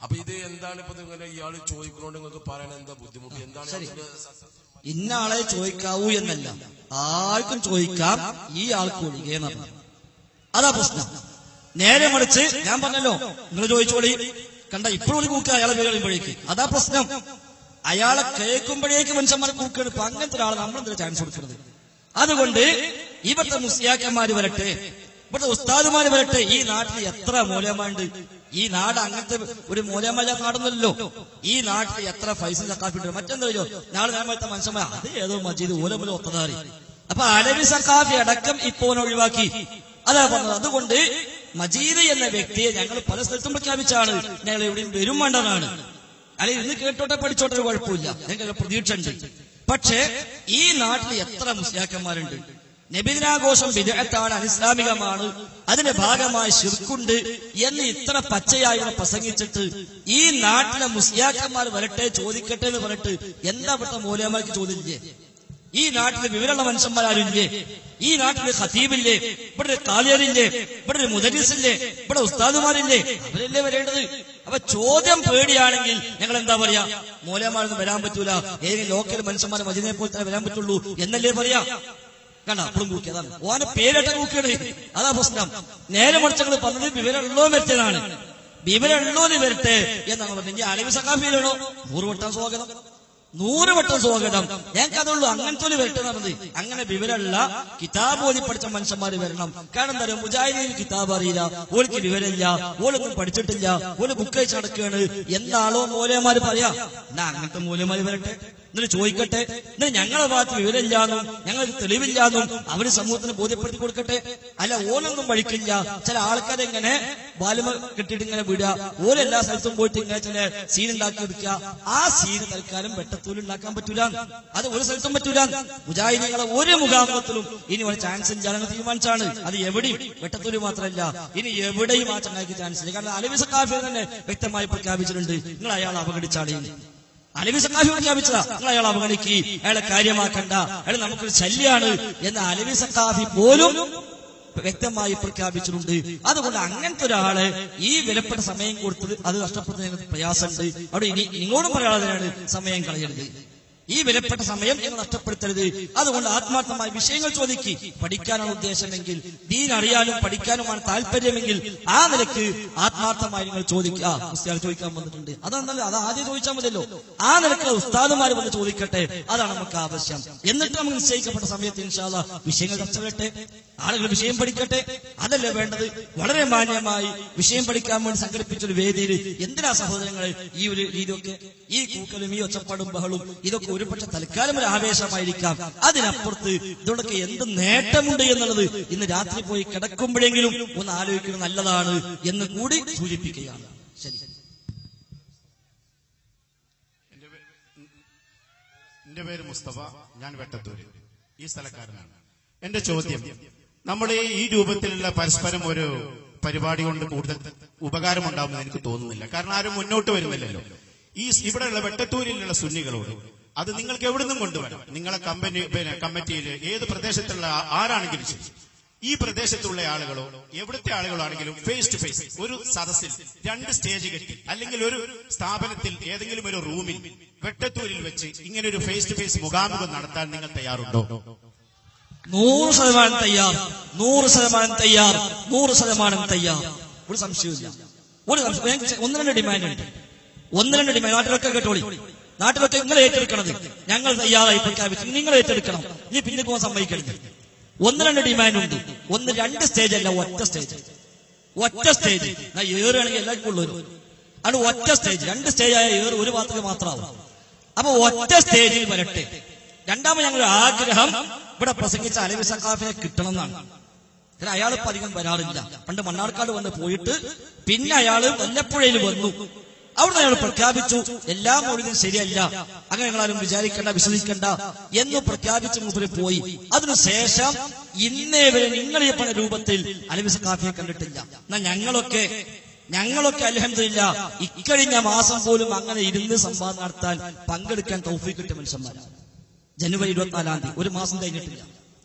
അപ്പൊ ഇത് എന്താണ് ഇപ്പൊ നിങ്ങളെ ഇയാള് ചോദിക്കുന്നോണ്ട് നിങ്ങൾക്ക് പറയാൻ എന്താ ബുദ്ധിമുട്ട്? എന്താണ് ഇന്ന ആളെ ചോദിക്കാവൂ എന്നല്ല, ആർക്കും ചോദിക്കാം, ഈ ആൾക്ക് ഒഴികെ എന്നാണ്. അതാ പ്രശ്നം. നേരെ മറിച്ച് ഞാൻ പറഞ്ഞല്ലോ, നിങ്ങൾ ചോദിച്ചോളി, കണ്ട ഇപ്പോഴും കൂക്കുക അയാളെ കേൾക്കുമ്പോഴേക്ക്. അതാ പ്രശ്നം. അയാളെ കേൾക്കുമ്പോഴേക്ക് മനുഷ്യന്മാരെ കൂക്കുകയാണ്. ഇപ്പൊ അങ്ങനത്തെ ഒരാൾ നമ്മളെന്താ ചാൻസ് കൊടുക്കുന്നത്? അതുകൊണ്ട് ഇവിടുത്തെ മുസ്ലിയാക്കന്മാര് വരട്ടെ, ഇവിടുത്തെ ഉസ്താദുമാര് വരട്ടെ. ഈ നാട്ടിൽ എത്ര മൂലമാണ്ട്. ഈ നാട് അങ്ങനത്തെ ഒരു മൂലമല്ല നാടൊന്നുമല്ലോ. ഈ നാട്ടിൽ എത്ര ഫൈസൽ സഖാഫിണ്ട്. മറ്റെന്തോ നാളെ നേരത്തെ മനുഷ്യന്മാർ അത് ഏതോ മജീദ് ഓലമുല ഒത്തതാറി. അപ്പൊ അലവി സഖാഫി അടക്കം ഇപ്പൊ ഒഴിവാക്കി. അതാ പറഞ്ഞത്. അതുകൊണ്ട് മജീദ് എന്ന വ്യക്തിയെ ഞങ്ങൾ പല സ്ഥലത്തും പ്രഖ്യാപിച്ചാണ്. ഞങ്ങൾ എവിടെയും വരും വേണ്ടതാണ്. അല്ലെങ്കിൽ ഇന്ന് കേട്ടോട്ടെ പഠിച്ചോട്ടെ കുഴപ്പമില്ല, ഞങ്ങൾക്ക് പ്രതീക്ഷ ഉണ്ട്. പക്ഷേ ഈ നാട്ടിൽ എത്ര മുസ്ലിയാക്കന്മാരുണ്ട്. നബിദിനാഘോഷം ബിദ്അത്താണ്, അനിസ്ലാമികമാണ്, അതിന്റെ ഭാഗമായി ശിർക്കുണ്ട് എന്ന് ഇത്ര പച്ചയായി പ്രസംഗിച്ചിട്ട് ഈ നാട്ടിലെ മുസ്ലിയാക്കന്മാർ വരട്ടെ ചോദിക്കട്ടെ എന്ന് പറഞ്ഞിട്ട് എന്താ ഇവിടുത്തെ മൂലമാർക്ക് ചോദ്യമില്ലേ? ഈ നാട്ടിലെ വിവരമുള്ള മനുഷ്യന്മാരാരില്ലേ? ഈ നാട്ടിലെ ഖതീബില്ലേ? ഇവിടെ ഒരു കാലിയറില്ലേ? ഇവിടെ ഒരു മുദരിസില്ലേ? ഇവിടെ ഉസ്താദുമാരില്ലേ? അവരല്ലേ വരേണ്ടത്. അപ്പൊ ചോദ്യം പേടിയാണെങ്കിൽ ഞങ്ങൾ എന്താ പറയാ? മൂലമാരൊന്നും വരാൻ പറ്റൂല, ഏതെങ്കിലും ലോക്കൽ മനുഷ്യന്മാരെ മദീനയെ പോലെ തന്നെ വരാൻ പറ്റുള്ളൂ എന്നല്ലേ പറയാ? കണ്ട അപ്പോഴും കൂക്കി. അതാണ് ഓനെ പേരട്ട കൂക്കിയത്. അതാ പ്രശ്നം. നേരെ മറിച്ചങ്ങൾ പറഞ്ഞത് വിവരമുള്ളോ വരട്ടതാണ്. വിവരമുള്ളോന്ന് വരട്ടെ എന്നാണ് പറഞ്ഞത്. ഇനി അലവി സഖാഫി വേണോ? 100 വട്ടം സ്വാഗതം, 100 വട്ടം സ്വാഗതം. ഞങ്ങൾക്കതുള്ളൂ. അങ്ങനത്തെ ഒരു വരട്ടെ നടന്നത്. അങ്ങനെ വിവരമുള്ള കിതാബ് ഓതി പഠിച്ച മനുഷ്യന്മാര് വരണം. കാരണം എന്താ പറയുക, മുജാഹിദീന് കിതാബ് അറിയില്ല, ഓൾക്ക് വിവരമില്ല, ഓളൊന്നും പഠിച്ചിട്ടില്ല, ഓല് ബുക്ക് അയച്ച് നടക്കുകയാണ് എന്നാളോ മൂലമാര് പറയാ. എന്നാ അങ്ങനത്തെ മൂലമാര് വരട്ടെ, എന്നിട്ട് ചോദിക്കട്ടെ. എന്നിട്ട് ഞങ്ങളുടെ ഭാഗത്ത് വിവരമില്ലാന്നും ഞങ്ങൾക്ക് തെളിവില്ലാന്നും അവര് സമൂഹത്തിന് ബോധ്യപ്പെടുത്തി കൊടുക്കട്ടെ. അല്ല ഓലൊന്നും പഠിക്കില്ല. ചില ആൾക്കാരെങ്ങനെ ബാലുമ കെട്ടിയിട്ട് ഇങ്ങനെ വിടുക, ഓരെല്ലാ സ്ഥലത്തും പോയിട്ട് ഇങ്ങനെ ചില സീൻ ഉണ്ടാക്കി എടുക്കുക. ആ സീൻ തൽക്കാലം വെട്ടത്തൂല് ഉണ്ടാക്കാൻ പറ്റൂല. അത് ഒരു സ്ഥലത്തും പറ്റൂല. മുജാഹിദീങ്ങളെ ഒരു മുഖാമുഖത്തിലും ഇനി ഒരു ചാൻസ് ജനങ്ങൾ തീരുമാനിച്ചാണ്. അത് എവിടെയും വെട്ടത്തൂല് മാത്രമല്ല, ഇനി എവിടെയും ആ ചങ്ങായിക്ക് ചാൻസ് ഇല്ല. കാരണം അലവി സഖാഫി തന്നെ വ്യക്തമായി പ്രഖ്യാപിച്ചിട്ടുണ്ട്, നിങ്ങൾ അയാൾ അവഗണിച്ചാളേ. അലവി സഖാഫി പ്രഖ്യാപിച്ചതാ, നിങ്ങൾ അയാൾ അവഗണിക്കി, അയാളെ കാര്യമാക്കണ്ട, അയാൾ നമുക്കൊരു ശല്യാണ് എന്ന് അലവി സഖാഫി പോലും വ്യക്തമായി പ്രഖ്യാപിച്ചിട്ടുണ്ട്. അതുകൊണ്ട് അങ്ങനത്തെ ഒരാളെ ഈ വിലപ്പെട്ട സമയം കൊടുത്തത് അത് നഷ്ടപ്പെടുന്നതിന് പ്രയാസമുണ്ട്. അവിടെ ഇനി ഇങ്ങോട്ടും പറയാതെയാണ് സമയം കളയരുത്. ഈ വിലപ്പെട്ട സമയം നിങ്ങൾ നഷ്ടപ്പെടുത്തരുത്. അതുകൊണ്ട് ആത്മാർത്ഥമായി വിഷയങ്ങൾ ചോദിക്കി. പഠിക്കാനാണ് ഉദ്ദേശമെങ്കിൽ, ദീൻ അറിയാനും പഠിക്കാനുമാണ് താല്പര്യമെങ്കിൽ ആ നിലക്ക് ആത്മാർത്ഥമായി നിങ്ങൾ ചോദിക്കുക. ഉസ്താദ് ചോദിക്കാൻ വന്നിട്ടുണ്ട്, അതാണല്ലോ, അത് ആദ്യം ചോദിച്ചാൽ മതിയല്ലോ. ആ നിലക്ക് ഉസ്താദുമാർ വന്ന് ചോദിക്കട്ടെ, അതാണ് നമുക്ക് ആവശ്യം. എന്നിട്ട് നമുക്ക് നിശ്ചയിക്കപ്പെട്ട സമയത്ത് ഇൻഷാ അല്ലാഹ് വിഷയങ്ങൾ ചർച്ച ചെയ്യട്ടെ, ആളുകൾ വിഷയം പഠിക്കട്ടെ. അതല്ലേ വേണ്ടത്. വളരെ മാന്യമായി വിഷയം പഠിക്കാൻ വേണ്ടി സംഘടിപ്പിച്ചൊരു വേദിയിൽ എന്തിനാ സഹോദരങ്ങളെ ഈ ഒരു രീതിയൊക്കെ, ഈ കൂക്കലും ഈ ഒച്ചപ്പാടും ബഹളും, ഇതൊക്കെ ഒരുപക്ഷെ തൽക്കാലം ഒരു ആവേശമായിരിക്കാം. അതിനപ്പുറത്ത് ഇതുകൊണ്ടൊക്കെ എന്ത് നേട്ടമുണ്ട് എന്നുള്ളത് ഇന്ന് രാത്രി പോയി കിടക്കുമ്പോഴെങ്കിലും ഒന്ന് ആലോചിക്കുന്നത് നല്ലതാണ് എന്ന് കൂടി സൂചിപ്പിക്കുകയാണ്. ശരി, എന്റെ പേര് മുസ്തഫ, ഞാൻ വെട്ടത്തൂര്, ഈ സ്ഥലക്കാരനാണ്. എന്റെ ചോദ്യം, നമ്മൾ ഈ രൂപത്തിലുള്ള പരസ്പരം ഒരു പരിപാടി കൊണ്ട് കൂടുതൽ ഉപകാരമുണ്ടാവുമെന്ന് എനിക്ക് തോന്നുന്നില്ല. കാരണം ആരും മുന്നോട്ട് വരുന്നില്ലല്ലോ. ഈ ഇവിടെയുള്ള വെട്ടത്തൂരിലുള്ള സുന്നികളോട് അത് നിങ്ങൾക്ക് എവിടുന്നും കൊണ്ടുവരാം. നിങ്ങളെ കമ്മിറ്റിയിൽ ഏത് പ്രദേശത്തുള്ള ആരാണെങ്കിലും ശരി, ഈ പ്രദേശത്തുള്ള ആളുകളോ എവിടുത്തെ ആളുകളോ ആണെങ്കിലും ഫേസ് ടു ഫേസ് ഒരു സദസ്സിൽ 2 സ്റ്റേജ് കെട്ടി അല്ലെങ്കിൽ ഒരു സ്ഥാപനത്തിൽ ഏതെങ്കിലും ഒരു റൂമിൽ വെട്ടത്തൂരിൽ വെച്ച് ഇങ്ങനെ ഒരു ഫേസ് ടു ഫേസ് മുഖാമുഖം നടത്താൻ നിങ്ങൾ തയ്യാറുണ്ടോ? 100% തയ്യാർ, 100% തയ്യാർ, 100% തയ്യാർ. ഒരു സംശയമില്ല. ഒരു സംശയം. 1-2 ഡിമാൻഡ് ഉണ്ട്. 1-2 ഡിമാൻഡ് നാട്ടിലൊക്കെ കേട്ടോളി. നാട്ടിലൊക്കെ നിങ്ങൾ ഏറ്റെടുക്കണത് ഞങ്ങൾ തയ്യാറായി പ്രഖ്യാപിച്ചു, നിങ്ങൾ ഏറ്റെടുക്കണം. ഇനി പിന്നെ പോകാൻ സമ്മതിക്കരുത്. 1-2 ഡിമാൻഡ് ഉണ്ട്. 2 സ്റ്റേജ് അല്ല, ഒറ്റ സ്റ്റേജ്. ഒറ്റ സ്റ്റേജ് ഏറുകയാണെങ്കിൽ എല്ലാവർക്കും ഉള്ളവരും അത് ഒറ്റ സ്റ്റേജ്. 2 സ്റ്റേജ് ആയ ഏറ് ഒരു ഭാഗത്തേക്ക് മാത്രമാവും. അപ്പൊ ഒറ്റ സ്റ്റേജിൽ വരട്ടെ. രണ്ടാമത് ഞങ്ങളുടെ ആഗ്രഹം ഇവിടെ പ്രസംഗിച്ച അലവി സഖാഫിനെ കിട്ടണം എന്നാണ്. അയാൾ ഇപ്പൊ അധികം വരാറില്ല. പണ്ട് മണ്ണാർക്കാട് വന്ന് പോയിട്ട് പിന്നെ അയാൾ വല്ലപ്പുഴയിൽ വന്നു. അവിടുന്ന് അയാൾ പ്രഖ്യാപിച്ചു എല്ലാം ഒഴുകും ശരിയല്ല, അങ്ങനെ നിങ്ങളാരും വിചാരിക്കണ്ട, വിശ്വസിക്കണ്ട എന്ന് പ്രഖ്യാപിച്ച് മുമ്പിൽ പോയി. അതിനുശേഷം ഇന്നേ വരെ നിങ്ങൾ ഈ പറഞ്ഞ രൂപത്തിൽ അലവി സഖാഫിയെ കണ്ടിട്ടില്ല. എന്നാൽ ഞങ്ങളൊക്കെ അൽഹംദുലില്ലാ ഇക്കഴിഞ്ഞ മാസം പോലും അങ്ങനെ ഇരുന്ന് സംവാദം നടത്താൻ പങ്കെടുക്കാൻ തൗഫീഖ് കിട്ടിയ മനുഷ്യന്മാരാണ്. ജനുവരി 24-ാം തീയതി, ഒരു മാസം കഴിഞ്ഞിട്ടില്ല.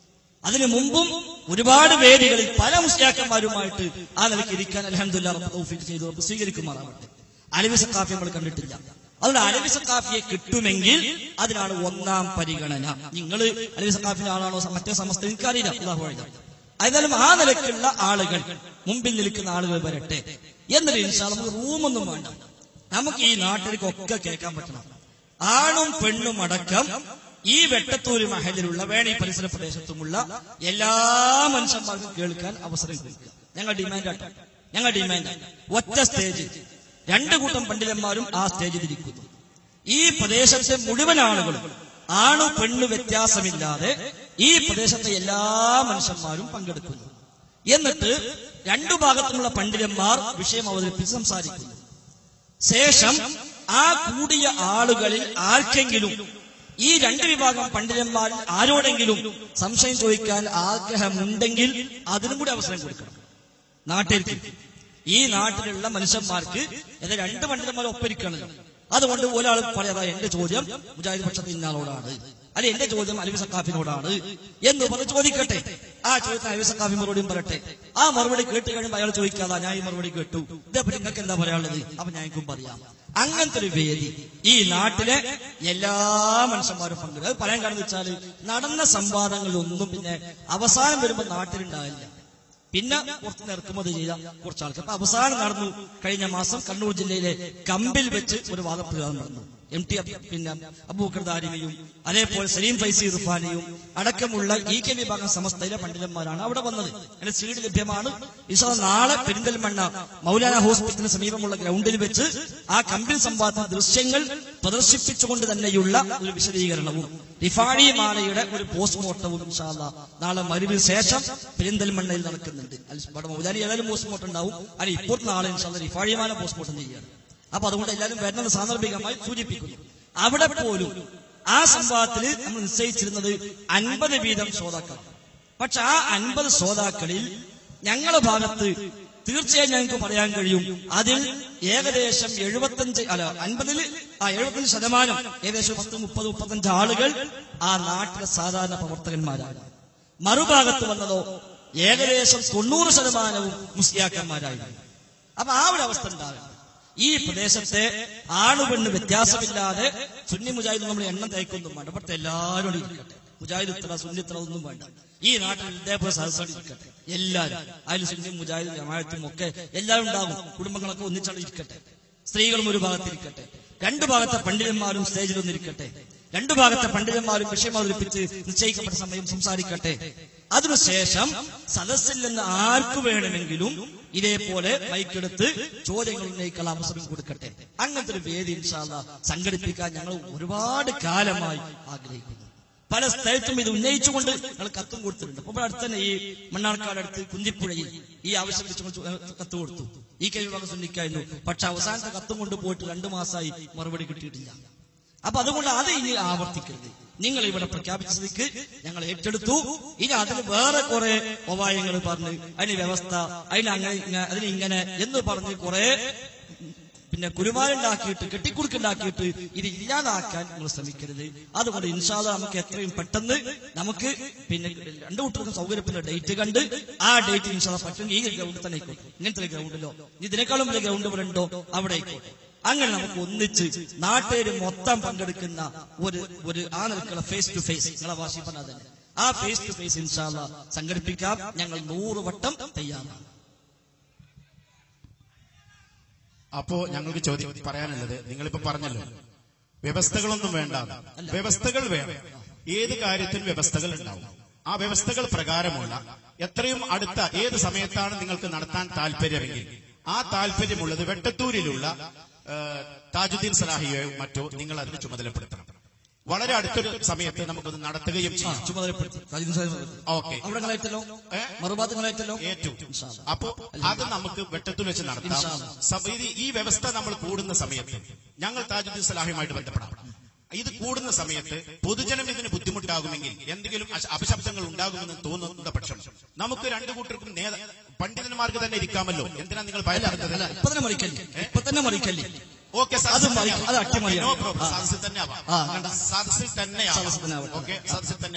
അതിനു മുമ്പും ഒരുപാട് വേദികളിൽ പല മുസ്ലിയാക്കന്മാരുമായിട്ട് ആ നിലയ്ക്ക് ഇരിക്കാൻ അൽഹംദുലില്ലാ റബ്ബ് തൗഫീഖ് ചെയ്തു. റബ്ബ് സ്വീകരിക്കുമാറാവട്ടെ. അലവി സഖാഫി നമ്മൾ കണ്ടിട്ടില്ല. അതുകൊണ്ട് അലവി സഖാഫിയെ കിട്ടുമെങ്കിൽ അതിനാണ് 1-ാം പരിഗണന. നിങ്ങൾ അലവി സഖാഫിന്റെ ആളാണോ മറ്റേ സമസ്ത എനിക്കറിയില്ല, അല്ലാഹു അഅലം. ഏതായാലും ആ നിലയ്ക്കുള്ള ആളുകൾ, മുമ്പിൽ നിൽക്കുന്ന ആളുകൾ വരട്ടെ. എന്നിട്ട് ഇൻഷാ അല്ലാഹ് നമുക്ക് റൂമൊന്നും വേണ്ട. നമുക്ക് ഈ നാട്ടിലേക്കൊക്കെ കേൾക്കാൻ പറ്റണം. ആണും പെണ്ണും അടക്കം ഈ വെട്ടത്തൂര് മഹലിലുള്ള വേണി പരിസര പ്രദേശത്തുമുള്ള എല്ലാ മനുഷ്യന്മാർക്കും കേൾക്കാൻ അവസരം കൊടുക്കുക. ഞങ്ങൾ ഡിമാൻഡ് ഒറ്റ സ്റ്റേജ്, 2 കൂട്ടം പണ്ഡിതന്മാരും ആ സ്റ്റേജിൽ ഇരിക്കുന്നു. ഈ പ്രദേശത്തെ മുഴുവൻ ആളുകളും ആണു പെണ്ണു വ്യത്യാസമില്ലാതെ ഈ പ്രദേശത്തെ എല്ലാ മനുഷ്യന്മാരും പങ്കെടുക്കുന്നു. എന്നിട്ട് 2 ഭാഗത്തുമുള്ള പണ്ഡിതന്മാർ വിഷയം അവതരിപ്പിച്ച് സംസാരിക്കുന്നു. ശേഷം ആ കൂടിയ ആളുകളിൽ ആർക്കെങ്കിലും ഈ 2 വിഭാഗം പണ്ഡിതന്മാരിൽ ആരോടെങ്കിലും സംശയം ചോദിക്കാൻ ആഗ്രഹമുണ്ടെങ്കിൽ അതിനും കൂടി അവസരം കൊടുക്കണം. ഈ നാട്ടിലുള്ള മനുഷ്യന്മാർക്ക് 2 പണ്ഡിതന്മാർ ഒപ്പരിക്കണല്ലോ. അതുകൊണ്ട് ഒരാൾ പറയാ എന്റെ ചോദ്യം മുജാഹിദ് പക്ഷത്ത് ഇന്നാളോടാണ്, അല്ലെ എന്റെ ചോദ്യം അലവി സഖാഫിനോടാണ് എന്ന് പറഞ്ഞ് ചോദിക്കട്ടെ. ആ ചോദ്യത്തിന് അലവി സഖാഫി മറുപടിയും പറയട്ടെ. ആ മറുപടി കേട്ട് കഴിയുമ്പോൾ അയാൾ ചോദിക്കാതാ ഞാൻ ഈ മറുപടി കേട്ടു, ഇതേപ്പറ്റി നിങ്ങൾക്ക് എന്താ പറയാനുള്ളത്, അപ്പൊ ഞങ്ങൾക്കും പറയാം. അങ്ങനത്തെ ഒരു വേദി ഈ നാട്ടിലെ എല്ലാ മനുഷ്യന്മാരും പങ്കെടുക്കും. അത് പറയാൻ കാരണം വെച്ചാൽ നടന്ന സംവാദങ്ങളിലൊന്നും പിന്നെ അവസാനം വരുമ്പോൾ നാട്ടിലുണ്ടാവില്ല. പിന്നെ കുറച്ച് ഇറക്കുമതി ചെയ്ത കുറച്ച് ആൾക്കാർ. അപ്പൊ അവസാനം നടന്നു കഴിഞ്ഞ മാസം കണ്ണൂർ ജില്ലയിലെ കമ്പിൽ വെച്ച് ഒരു വാദപ്രതിവാദം നടന്നു. MT പിന്നെ അബൂബക്കർ ദാരിമിയും അതേപോലെ സലീം ഫൈസി ഇർഫാനിയും അടക്കമുള്ള EK വിഭാഗം സമസ്തയിലെ പണ്ഡിതന്മാരാണ് അവിടെ വന്നത്. അതിന്റെ സീഡ് ലഭ്യമാണ്. നാളെ പെരിന്തൽമണ്ണ മൗലാന ഹോസ്പിറ്റലിന് സമീപമുള്ള ഗ്രൗണ്ടിൽ വെച്ച് ആ കമ്പിൽ സംവാദ ദൃശ്യങ്ങൾ പ്രദർശിപ്പിച്ചുകൊണ്ട് തന്നെയുള്ള ഒരു വിശദീകരണവും റിഫാഴി മാലയുടെ ഒരു പോസ്റ്റ്മോർട്ടവും ഇൻഷാ അല്ലാഹ് നാളെ മഗ്‌രിബിന് ശേഷം പെരിന്തൽമണ്ണയിൽ നടക്കുന്നുണ്ട്. മൗലാന ഏതായാലും പോസ്റ്റ്മോർട്ടം ഉണ്ടാവും. അല്ല ഇപ്പോൾ നാളെ ഇൻഷാ അല്ലാഹ് റിഫാഴി മാല പോസ്റ്റ്മോർട്ടം ചെയ്യുകയാണ്. അപ്പൊ അതുകൊണ്ട് എല്ലാവരും വരുന്നത് സാന്ദർഭികമായി സൂചിപ്പിക്കുന്നു. അവിടെ പോലും ആ സംവാദത്തിൽ നമ്മൾ നിശ്ചയിച്ചിരുന്നത് 50 വീതം ശ്രോതാക്കൾ. പക്ഷെ ആ 50 ശ്രോതാക്കളിൽ ഞങ്ങളുടെ ഭാഗത്ത് തീർച്ചയായും ഞങ്ങൾക്ക് പറയാൻ കഴിയും അതിൽ ഏകദേശം 75% ഏകദേശം 10-30-35 ആളുകൾ ആ നാട്ടിലെ സാധാരണ പ്രവർത്തകന്മാരാണ്. മറുഭാഗത്ത് വന്നതോ ഏകദേശം 90% മുസ്ലിയാക്കന്മാരായിരുന്നു. അപ്പൊ ആ ഒരു അവസ്ഥ ഉണ്ടാകും. ഈ പ്രദേശത്തെ ആണുപെണ്ണ് വ്യത്യാസമില്ലാതെ സുന്നി മുജാഹിദ് നമ്മൾ എണ്ണം തയ്ക്കൊന്നും വേണ്ട. ഇവിടുത്തെ എല്ലാവരും ഇരിക്കട്ടെ. മുജാഹിദ് ഇത്ര സുന്നി ഇത്ര ഒന്നും വേണ്ട. ഈ നാട്ടിൽ ഇതേപോലെ സദസ്സോട് ഇരിക്കട്ടെ. എല്ലാവരും അതിൽ സുന്നി മുജാഹിദ് ജമാഅത്തും ഒക്കെ എല്ലാവരും ഉണ്ടാകും. കുടുംബങ്ങളൊക്കെ ഒന്നിച്ചാണ് ഇരിക്കട്ടെ. സ്ത്രീകളും ഒരു ഭാഗത്തിരിക്കട്ടെ. 2 ഭാഗത്തെ പണ്ഡിതന്മാരും സ്റ്റേജിലൊന്നിരിക്കട്ടെ. 2 ഭാഗത്തെ പണ്ഡിതന്മാരും വിഷയം അവതരിപ്പിച്ച് നിശ്ചയിക്കപ്പെട്ട സമയം സംസാരിക്കട്ടെ. അതിനുശേഷം സദസ്സിൽ നിന്ന് ആർക്കു വേണമെങ്കിലും ഇതേപോലെ മൈക്കെടുത്ത് ചോദ്യങ്ങൾ ഉന്നയിക്കാൻ അവസരം കൊടുക്കട്ടെ. അങ്ങനത്തെ ഒരു വേദി ഇൻഷാ അല്ലാഹ് സംഘടിപ്പിക്കാൻ ഞങ്ങൾ ഒരുപാട് കാലമായി ആഗ്രഹിക്കുന്നു. പല സ്ഥലത്തും ഇത് ഉന്നയിച്ചുകൊണ്ട് ഞങ്ങൾ കത്തും കൊടുത്തിട്ടുണ്ട്. അപ്പോൾ അടുത്ത് തന്നെ ഈ മണ്ണാർക്കാട് അടുത്ത് കുന്തിപ്പുഴയിൽ ഈ ആവശ്യം വെച്ച് കത്ത് കൊടുത്തു. ഈ വിഭാഗം സുന്നിക്കായിരുന്നു. പക്ഷെ അവസാനത്തെ കത്തും കൊണ്ട് പോയിട്ട് 2 മാസമായി മറുപടി കിട്ടിയിട്ടില്ല. അപ്പൊ അതുകൊണ്ട് അത് ഇനി ആവർത്തിക്കരുത്. നിങ്ങൾ ഇവിടെ പ്രഖ്യാപിച്ച സ്ഥിതിക്ക് ഞങ്ങൾ ഏറ്റെടുത്തു. ഇനി അതിന് വേറെ കുറെ ഉപായങ്ങൾ പറഞ്ഞ് അതിന് വ്യവസ്ഥ അതിനിങ്ങനെ എന്ന് പറഞ്ഞ് കുറെ കുരുമാരുണ്ടാക്കിയിട്ട് കെട്ടിക്കുടുക്കുണ്ടാക്കിയിട്ട് ഇത് ഇല്ലാതാക്കാൻ നിങ്ങൾ ശ്രമിക്കരുത്. അതുകൊണ്ട് ഇൻഷാ അല്ലാഹ് നമുക്ക് എത്രയും പെട്ടെന്ന് നമുക്ക് 2 കൂട്ടർക്കും സൗകര്യത്തിന്റെ ഡേറ്റ് കണ്ട് ആ ഡേറ്റ് ഇൻഷാ അല്ലാഹ് പറ്റുമെങ്കിൽ ഈ ഗ്രൗണ്ടിൽ തന്നെ ആയിക്കോട്ടെ. ഇങ്ങനത്തെ ഗ്രൗണ്ടിലോ ഇതിനേക്കാളും വലിയ ഗ്രൗണ്ട് ഇവിടെ ഉണ്ടോ അവിടെ ആയിക്കോട്ടെ. അങ്ങനെ നമുക്ക് ഒന്നിച്ച് നാട്ടുകാർ മൊത്തം പങ്കെടുക്കുന്ന ഒരു ആ നിലക്കുള്ള ഫേസ് ടു ഫേസ്, നിങ്ങളെ ഭാഷ പറഞ്ഞാൽ തന്നെ ആ ഫേസ് ടു ഫേസ് ഇൻഷാ അല്ലാഹ് സംഘടിപ്പിക്കാം. ഞങ്ങൾ 100 വട്ടം തയ്യാറാണ്. അപ്പോ ഞങ്ങൾക്ക് പറയാനുള്ളത്, നിങ്ങളിപ്പോ പറഞ്ഞല്ലോ വ്യവസ്ഥകളൊന്നും വേണ്ട, വ്യവസ്ഥകൾ വേണം. ഏത് കാര്യത്തിനും വ്യവസ്ഥകൾ ഉണ്ടാവും. ആ വ്യവസ്ഥകൾ പ്രകാരമുള്ള എത്രയും അടുത്ത ഏത് സമയത്താണ് നിങ്ങൾക്ക് നടത്താൻ താല്പര്യമെങ്കിൽ ആ താല്പര്യമുള്ളത് വെട്ടത്തൂരിലുള്ള താജുദ്ദീൻ സലാഹിയോ മറ്റോ നിങ്ങൾ അതിന് ചുമതലപ്പെടുത്തണം. വളരെ അടുത്തൊരു സമയത്ത് നമുക്കത് നടത്തുകയും ചെയ്യാം. ഓക്കെ, ഏറ്റവും അപ്പോ അത് നമുക്ക് വെട്ടത്തൂർ വെച്ച് നടത്താം. ഈ വ്യവസ്ഥ നമ്മൾ കൂടുന്ന സമയത്ത് ഞങ്ങൾ താജുദ്ദീൻ സലാഹിയുമായിട്ട് ബന്ധപ്പെടാം. ഇത് കൂടുന്ന സമയത്ത് പൊതുജനം ഇതിന് ബുദ്ധിമുട്ടാകുമെങ്കിൽ, എന്തെങ്കിലും അപശബ്ദങ്ങൾ ഉണ്ടാകുമെന്ന് തോന്നുന്ന പക്ഷം നമുക്ക് 2 കൂട്ടർക്കും പണ്ഡിതന്മാർക്ക് തന്നെ ഇരിക്കാമല്ലോ. എന്തിനാ നിങ്ങൾ ഭയപ്പെടുന്നത്? ഇപ്പൊ തന്നെ മറിക്കല്ലേ. ഓക്കെ, സദസ്സിൽ തന്നെ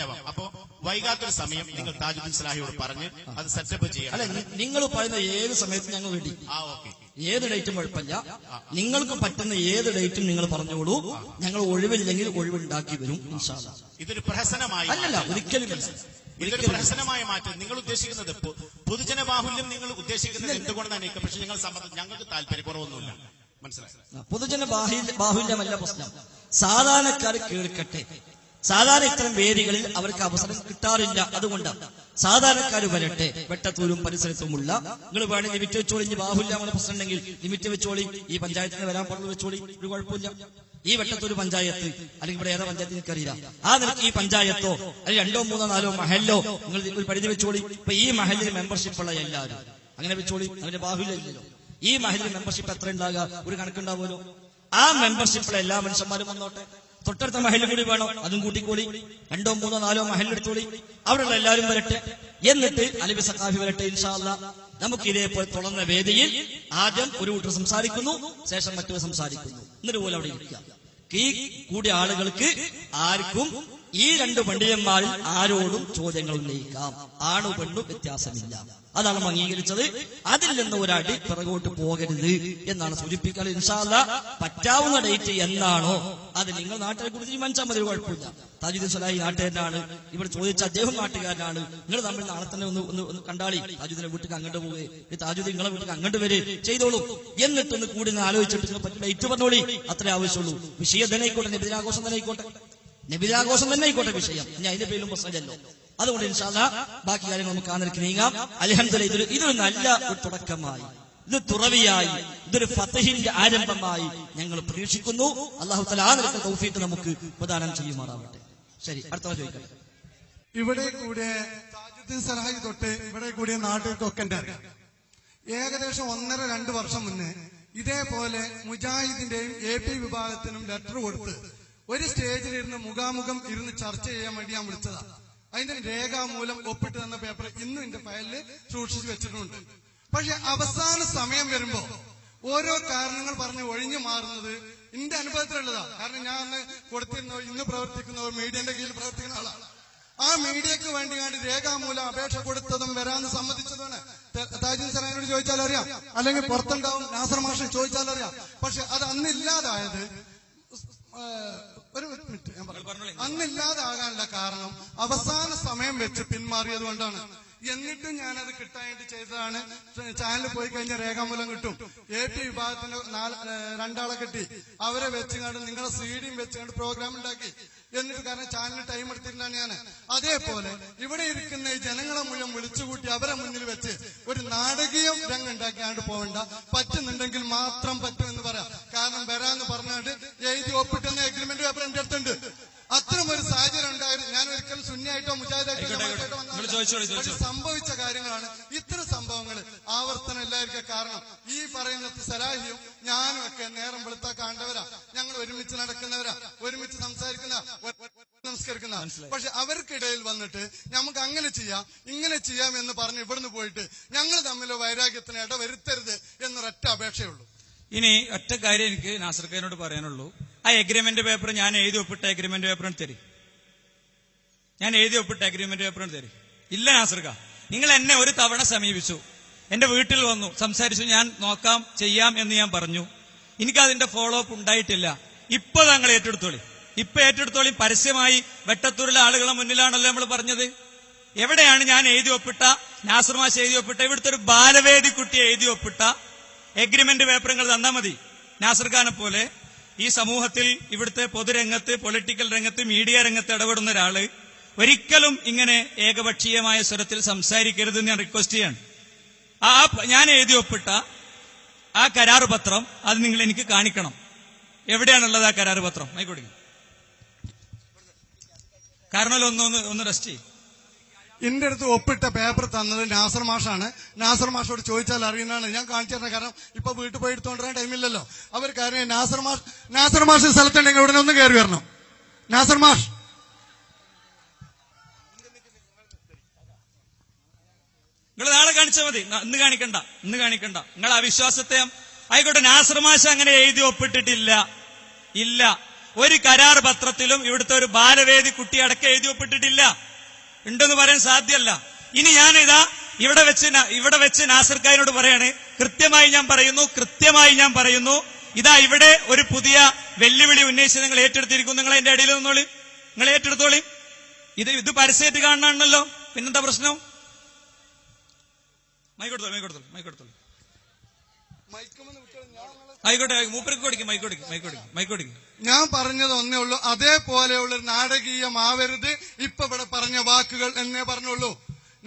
ആവാം. അപ്പോ വൈകാത്തൊരു സമയം നിങ്ങൾ താജുദ്ദീൻ സലാഹിയോട് പറഞ്ഞ് അത് സെറ്റപ്പ് ചെയ്യാം. അല്ലെ, നിങ്ങൾ പറയുന്ന ഏത് സമയത്ത് ഞങ്ങൾ വേണ്ടി ഏത് ഡേറ്റും കുഴപ്പമില്ല. നിങ്ങൾക്ക് പറ്റുന്ന ഏത് ഡേറ്റും നിങ്ങൾ പറഞ്ഞോളൂ. ഞങ്ങൾ ഒഴിവില്ലെങ്കിൽ ഒഴിവുണ്ടാക്കി വരും ഇൻഷാ അല്ലാഹ്. ഇതൊരു പ്രഹസനമായി അല്ലല്ല, ഒരിക്കലുമില്ല. ഇതൊരു പ്രഹസനമായ മാറ്റം. നിങ്ങൾ ഉദ്ദേശിക്കുന്നത് പൊതുജന ബാഹുല്യം നിങ്ങൾ ഉദ്ദേശിക്കുന്നത് എന്തുകൊണ്ടാണ്? പക്ഷെ ഞങ്ങൾക്ക് താല്പര്യക്കുറവൊന്നുമില്ല, മനസ്സിലായി. പൊതുജന ബാഹുല്യമല്ല പ്രശ്നം. സാധാരണക്കാർ കേൾക്കട്ടെ. സാധാരണ ഇത്തരം വേദികളിൽ അവർക്ക് അവസരം കിട്ടാറില്ല. അതുകൊണ്ടാണ് സാധാരണക്കാർ വരട്ടെ. വെട്ടത്തൂരും പരിസരത്തുമുള്ള നിങ്ങൾ വേണമെങ്കിൽ ലിമിറ്റ് വെച്ചോളി. ഇനി ബാഹുല്യമാണ് പ്രശ്നം ഉണ്ടെങ്കിൽ ലിമിറ്റ് വെച്ചോളി. ഈ പഞ്ചായത്തിന് വരാൻ പാടുള്ള വെച്ചോളി, ഒരു കുഴപ്പമില്ല. ഈ വെട്ടത്തൂര് പഞ്ചായത്ത് അല്ലെങ്കിൽ ഇവിടെ ഏറെ പഞ്ചായത്ത് എനിക്കറിയില്ല. ആ നിനക്ക് ഈ പഞ്ചായത്തോ അല്ലെങ്കിൽ 2, 3, 4 മഹല്ലോ നിങ്ങൾ ഒരു പരിധി വെച്ചോളി. ഇപ്പൊ ഈ മഹലിന് മെമ്പർഷിപ്പ് ഉള്ള എല്ലാവരും അങ്ങനെ വെച്ചോളി. അതിന്റെ ബാഹുല്യം ഇല്ലല്ലോ. ഈ മഹലിന് മെമ്പർഷിപ്പ് എത്ര ഉണ്ടാകുക? ഒരു കണക്കുണ്ടാവുമല്ലോ. ആ മെമ്പർഷിപ്പുള്ള എല്ലാ മനുഷ്യന്മാരും വന്നോട്ടെ. തൊട്ടടുത്ത മഹലിൽ കൂടി വേണം, അതും കൂട്ടിക്കോളി. 2, 3, 4 മഹലിലെടുത്തോളി. അവിടെയുള്ള എല്ലാവരും വരട്ടെ. എന്നിട്ട് അലവി സഖാഫി വരട്ടെ ഇൻഷാ അല്ലാഹ്. നമുക്ക് ഇതേപോലെ തുറന്ന വേദിയിൽ ആദ്യം ഒരു കൂട്ടർ സംസാരിക്കുന്നു, ശേഷം മറ്റൊരു സംസാരിക്കുന്നു. എന്നിട്ട് പോലെ അവിടെ ഇരിക്കുക. ഈ കൂടിയ ആളുകൾക്ക് ആർക്കും ഈ 2 പണ്ഡിതന്മാരിൽ ആരോടും ചോദ്യങ്ങൾ ഉന്നയിക്കാം. ആണു പെണ്ണു വ്യത്യാസമില്ല. അതാണ് അംഗീകരിച്ചത്. അതിൽ നിന്ന് ഒരടി പിറകോട്ട് പോകരുത് എന്നാണ് സൂചിപ്പിക്കുന്നത്. ഇൻഷാ അല്ലാഹ് പറ്റാവുന്ന ഡേറ്റ് എന്നാണോ അത് നിങ്ങൾ നാട്ടിനെ കുറിച്ച് തീരുമാനിച്ചാൽ മതി, കുഴപ്പമില്ല. താജുദ്ദീൻ സലാഹി നാട്ടുകാരനാണ്, ഇവിടെ ചോദിച്ച അദ്ദേഹം നാട്ടുകാരനാണ്. നിങ്ങൾ തമ്മിൽ നാളെ തന്നെ ഒന്ന് കണ്ടാളി. താജുദ്ദീനെ വീട്ടിൽ അങ്ങോട്ട് പോവേ, താജുദ്ദീൻ നിങ്ങളെ വീട്ടിൽ അങ്ങോട്ട് വരെ ചെയ്തോളൂ. എന്നിട്ടൊന്ന് കൂടി ആലോചിച്ചിട്ട് നിങ്ങൾ പറ്റും ഡേറ്റ് പറഞ്ഞോളി. അത്രേ ആവശ്യമുള്ളൂ. വിഷയം തന്നെ ആയിക്കോട്ടെ, നബിദിനാഘോഷം തന്നെ ആയിക്കോട്ടെ, നബിദിനാഘോഷം തന്നെ ആയിക്കോട്ടെ വിഷയം. ഇനി അതിന്റെ പേരിലും പ്രശ്നമില്ലല്ലോ. അതുകൊണ്ട് ഇൻഷാ അല്ലാഹ് ബാക്കി കാര്യങ്ങൾ നമുക്ക് ആ നിലയ്ക്ക് നീങ്ങാം. അൽഹംദുലില്ലാഹ് ഇതൊരു നല്ല ഒരു തുടക്കമായി, ഇത് തുറവിയായി, ഇതൊരു ഫതഹിന്റെ ആരംഭമായി ഞങ്ങൾ പ്രതീക്ഷിക്കുന്നു. അല്ലാഹു തആല ആ നിലയ്ക്ക് തൗഫീഖ് നമുക്ക് പ്രദാനം ചെയ്യുമാറാവട്ടെ. ശരി, അടുത്ത ചോദിക്കട്ടെ. ഇവിടെ കൂടെ താജുദ്ദീൻ സലാഹി തൊട്ട് ഇവിടെ കൂടിയ നാട്ടുകാർക്കൊക്കെ അറിയാം. ഏകദേശം 1.5-2 വർഷം മുന്നേ ഇതേപോലെ മുജാഹിദിന്റെയും AP വിഭാഗത്തിനും ലെറ്റർ കൊടുത്ത് ഒരു സ്റ്റേജിലിരുന്ന് മുഖാമുഖം ഇരുന്ന് ചർച്ച ചെയ്യാൻ വേണ്ടി ഞാൻ വിളിച്ചതാണ്. അതിന്റെ രേഖാമൂലം ഒപ്പിട്ട് തന്ന പേപ്പർ ഇന്നും എന്റെ ഫയലിൽ സൂക്ഷിച്ചു വെച്ചിട്ടുണ്ട്. പക്ഷെ അവസാന സമയം വരുമ്പോ ഓരോ കാരണങ്ങൾ പറഞ്ഞ് ഒഴിഞ്ഞു മാറുന്നത് എന്റെ അനുഭവത്തിലുള്ളതാ. കാരണം ഞാൻ അന്ന് കൊടുത്തിരുന്ന ഇന്ന് പ്രവർത്തിക്കുന്ന ഒരു മീഡിയന്റെ കീഴിൽ പ്രവർത്തിക്കുന്ന ആളാണ്. ആ മീഡിയക്ക് വേണ്ടി രേഖാമൂലം അപേക്ഷ കൊടുത്തതും വരാന്ന് സമ്മതിച്ചതാണ്. താജുദ്ദീൻ സലാഹിനോട് ചോദിച്ചാൽ അറിയാം, അല്ലെങ്കിൽ പുറത്തുണ്ടാവും നാസർ മാഷ് ചോദിച്ചാൽ അറിയാം. പക്ഷെ അത് അന്നില്ലാതായത് അന്നില്ലാതാകാനുള്ള കാരണം അവസാന സമയം വെച്ച് പിന്മാറിയത് കൊണ്ടാണ്. എന്നിട്ടും ഞാനത് കിട്ടാനായിട്ട് ചെയ്തതാണ്. ചാനലിൽ പോയി കഴിഞ്ഞാൽ രേഖാമൂലം കിട്ടും. AP വിഭാഗത്തിന്റെ 2 ആളെ കിട്ടി. അവരെ വെച്ചുകൊണ്ട് നിങ്ങളെ CD വെച്ചുകൊണ്ട് പ്രോഗ്രാം ഉണ്ടാക്കി. എന്നിട്ട് കാരണം ചാനലിൽ ടൈം എടുത്തിട്ടാണ് ഞാൻ. അതേപോലെ ഇവിടെ ഇരിക്കുന്ന ഈ ജനങ്ങളെ മുഴുവൻ വിളിച്ചുകൂട്ടി അവരെ മുന്നിൽ വെച്ച് ഒരു നാടകീയ രംഗം ഉണ്ടാക്കിയാണ്ട് പോകണ്ട. പറ്റുന്നുണ്ടെങ്കിൽ മാത്രം പറ്റുമെന്ന് പറയാം. കാരണം വരാന്ന് പറഞ്ഞാണ്ട് എഴുതി ഒപ്പിട്ടുന്ന എഗ്രിമെന്റ് പേപ്പർ എന്റെ അടുത്തുണ്ട്. അത്തരം ഒരു സാഹചര്യം ഉണ്ടായിരുന്നു. ഞാൻ ഒരിക്കലും സുന്നിയായിട്ടോ മുജാഹിദായിട്ടോ സംഭവിച്ച കാര്യങ്ങളാണ്. ഇത്തരം സംഭവങ്ങൾ ആവർത്തനം എല്ലാവർക്കും കാരണം ഈ പറയുന്ന സലാഹിയും ഞാനും ഒക്കെ നേരം വെളുത്താ കണ്ടവരാ. ഞങ്ങൾ ഒരുമിച്ച് നടക്കുന്നവരാ, ഒരുമിച്ച് നമസ്കരിക്കുന്ന. പക്ഷെ അവർക്കിടയിൽ വന്നിട്ട് നമുക്ക് അങ്ങനെ ചെയ്യാം ഇങ്ങനെ ചെയ്യാം എന്ന് പറഞ്ഞ് ഇവിടുന്ന് പോയിട്ട് ഞങ്ങൾ തമ്മിൽ വൈരാഗ്യത്തിന് ഇട വരുത്തരുത് എന്നൊരൊറ്റ അപേക്ഷയുള്ളൂ. ഇനി ഒറ്റ കാര്യം എനിക്ക് നാസർക്കാരനോട് പറയാനുള്ളൂ. ആ എഗ്രിമെന്റ് പേപ്പർ ഞാൻ എഴുതി ഒപ്പിട്ട എഗ്രിമെന്റ് പേപ്പർ തരും. ഞാൻ എഴുതി ഒപ്പിട്ട എഗ്രിമെന്റ് പേപ്പർ തരും. ഇല്ല നാസർക്ക, നിങ്ങൾ എന്നെ ഒരു തവണ സമീപിച്ചു, എന്റെ വീട്ടിൽ വന്നു, സംസാരിച്ചു, ഞാൻ നോക്കാം ചെയ്യാം എന്ന് ഞാൻ പറഞ്ഞു. എനിക്കതിന്റെ ഫോളോ അപ്പ് ഉണ്ടായിട്ടില്ല. ഇപ്പൊ താങ്കൾ ഏറ്റെടുത്തോളി, ഇപ്പൊ ഏറ്റെടുത്തോളി. പരസ്യമായി വെട്ടത്തൂരിലെ ആളുകളെ മുന്നിലാണല്ലോ നമ്മൾ പറഞ്ഞത്. എവിടെയാണ് ഞാൻ എഴുതി ഒപ്പിട്ട, നാസർ മാഷ് എഴുതി ഒപ്പിട്ട, ഇവിടുത്തെ ഒരു ബാലവേദി കുട്ടി എഴുതി ഒപ്പിട്ട എഗ്രിമെന്റ് പേപ്പറുകൾ തന്നാൽ മതി. നാസർ ഖാനെ പോലെ ഈ സമൂഹത്തിൽ ഇവിടുത്തെ പൊതുരംഗത്ത്, പൊളിറ്റിക്കൽ രംഗത്ത്, മീഡിയ രംഗത്ത് ഇടപെടുന്ന ഒരാള് ഒരിക്കലും ഇങ്ങനെ ഏകപക്ഷീയമായ സ്വരത്തിൽ സംസാരിക്കരുതെന്ന് ഞാൻ റിക്വസ്റ്റ് ചെയ്യാണ്. ഞാൻ എഴുതി ഒപ്പിട്ട ആ കരാറ് പത്രം അത് നിങ്ങൾ എനിക്ക് കാണിക്കണം. എവിടെയാണുള്ളത് ആ കരാറ് പത്രം? ആയിക്കോട്ടെ, കാരണം ഒന്ന് റെസ്റ്റ് ചെയ്യും. എന്റെ അടുത്ത് ഒപ്പിട്ട പേപ്പർ തന്നത് നാസർ മാഷാണ്. നാസർ മാഷോട് ചോദിച്ചാൽ അറിയുന്നതാണ്. ഞാൻ കാണിച്ചു തരണം. കാരണം ഇപ്പൊ വീട്ടിൽ പോയി എടുത്തോണ്ടിരാൻ ടൈമില്ലല്ലോ. അവർ കാര്യം നാസർ മാഷ് സ്ഥലത്തുണ്ടെങ്കിൽ ഉടനെ ഒന്ന് കയറി വരണം. നാസർ മാഷ് നിങ്ങൾ നാളെ കാണിച്ചാൽ മതി, ഇന്ന് കാണിക്കണ്ട. നിങ്ങൾ ആ വിശ്വാസത്തെ ആയിക്കോട്ടെ. നാസർ മാഷ് അങ്ങനെ എഴുതി ഒപ്പിട്ടിട്ടില്ല. ഇല്ല, ഒരു കരാർ പത്രത്തിലും ഇവിടുത്തെ ഒരു ബാലവേദി കുട്ടി അടക്കം എഴുതി ഒപ്പിട്ടിട്ടില്ല. ഉണ്ടെന്ന് പറയാൻ സാധ്യമല്ല. ഇനി ഞാനിതാ ഇവിടെ വെച്ച് നാസർ ഖാനോട് പറയാണ്, കൃത്യമായി ഞാൻ പറയുന്നു, ഇതാ ഇവിടെ ഒരു പുതിയ വെല്ലുവിളി ഉന്നയിച്ച് നിങ്ങൾ ഏറ്റെടുത്തിരിക്കുന്നു. നിങ്ങൾ എന്റെ ഇടയിൽ നിന്നോളി, നിങ്ങൾ ഏറ്റെടുത്തോളി. ഇത് പരസ്യമായിട്ട് കാണണമല്ലോ, പിന്നെന്താ പ്രശ്നം? മൈക്കെടുത്തോളൂ. ആയിക്കോട്ടെ, മൂപ്പർക്ക് കൊടുക്കും, മൈക്കോടിക്കും. ഞാൻ പറഞ്ഞത് ഒന്നേ ഉള്ളൂ, അതേപോലെയുള്ള നാടകീയമാവരുത്. ഇപ്പൊ ഇവിടെ പറഞ്ഞ വാക്കുകൾ എന്നേ പറഞ്ഞുള്ളൂ.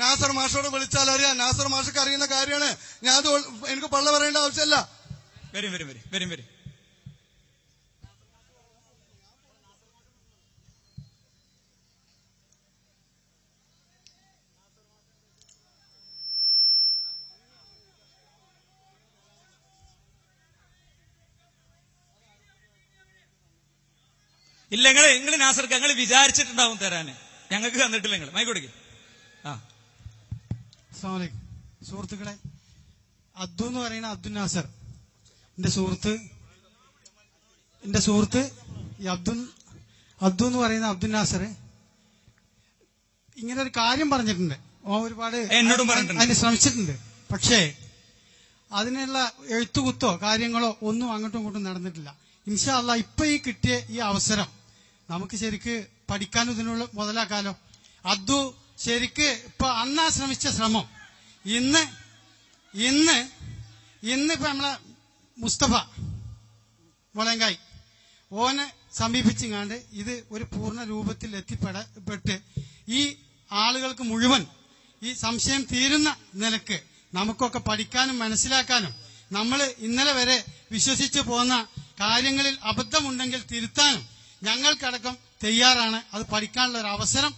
നാസർ മാഷോട് വിളിച്ചാൽ അറിയാം. നാസർ മാഷക്ക് അറിയുന്ന കാര്യമാണ്. ഞാൻ അത് എനിക്ക് പള്ള പറയേണ്ട ആവശ്യമല്ല. വരും. ഇല്ല, നിങ്ങൾ നാസർക്ക് ഞങ്ങൾ വിചാരിച്ചിട്ടുണ്ടാവും തരാന്, ഞങ്ങൾക്ക് തന്നിട്ടില്ല. നിങ്ങൾ മൈക്കൊടുക്കും. സുഹൃത്തുക്കളെ, അബ്ദു എന്ന് പറയുന്ന അബ്ദുൽ നാസർ എന്റെ സുഹൃത്ത് ഈ അബ്ദു എന്ന് പറയുന്ന അബ്ദുൽ നാസർ ഇങ്ങനെ ഒരു കാര്യം പറഞ്ഞിട്ടുണ്ട്. ഒരുപാട് എന്നോടും പറഞ്ഞിട്ടുണ്ട്, അതിന് ശ്രമിച്ചിട്ടുണ്ട്. പക്ഷേ അതിനുള്ള എഴുത്തുകുത്തോ കാര്യങ്ങളോ ഒന്നും അങ്ങോട്ടും ഇങ്ങോട്ടും നടന്നിട്ടില്ല. ഇൻഷാ അല്ലാഹ് ഇപ്പൊ ഈ കിട്ടിയ ഈ അവസരം നമുക്ക് ശരിക്ക് പഠിക്കാനും ഇതിനുള്ള മുതലാക്കാലോ. അബ്ദു ശരിക്ക് ഇപ്പൊ അന്നാ ശ്രമിച്ച ശ്രമം ഇന്ന് ഇപ്പൊ നമ്മളെ മുസ്തഫ മുളങ്കായി ഓനെ സമീപിച്ചിങ്ങാണ്ട് ഇത് ഒരു പൂർണ്ണ രൂപത്തിൽ എത്തിപ്പെട്ട് ഈ ആളുകൾക്ക് മുഴുവൻ ഈ സംശയം തീരുന്ന നിലക്ക് നമുക്കൊക്കെ പഠിക്കാനും മനസ്സിലാക്കാനും, നമ്മൾ ഇന്നലെ വരെ വിശ്വസിച്ചു പോന്ന കാര്യങ്ങളിൽ അബദ്ധമുണ്ടെങ്കിൽ തിരുത്താനും ഞങ്ങൾക്കടക്കം തയ്യാറാണ്. അത് പഠിക്കാനുള്ള ഒരു അവസരം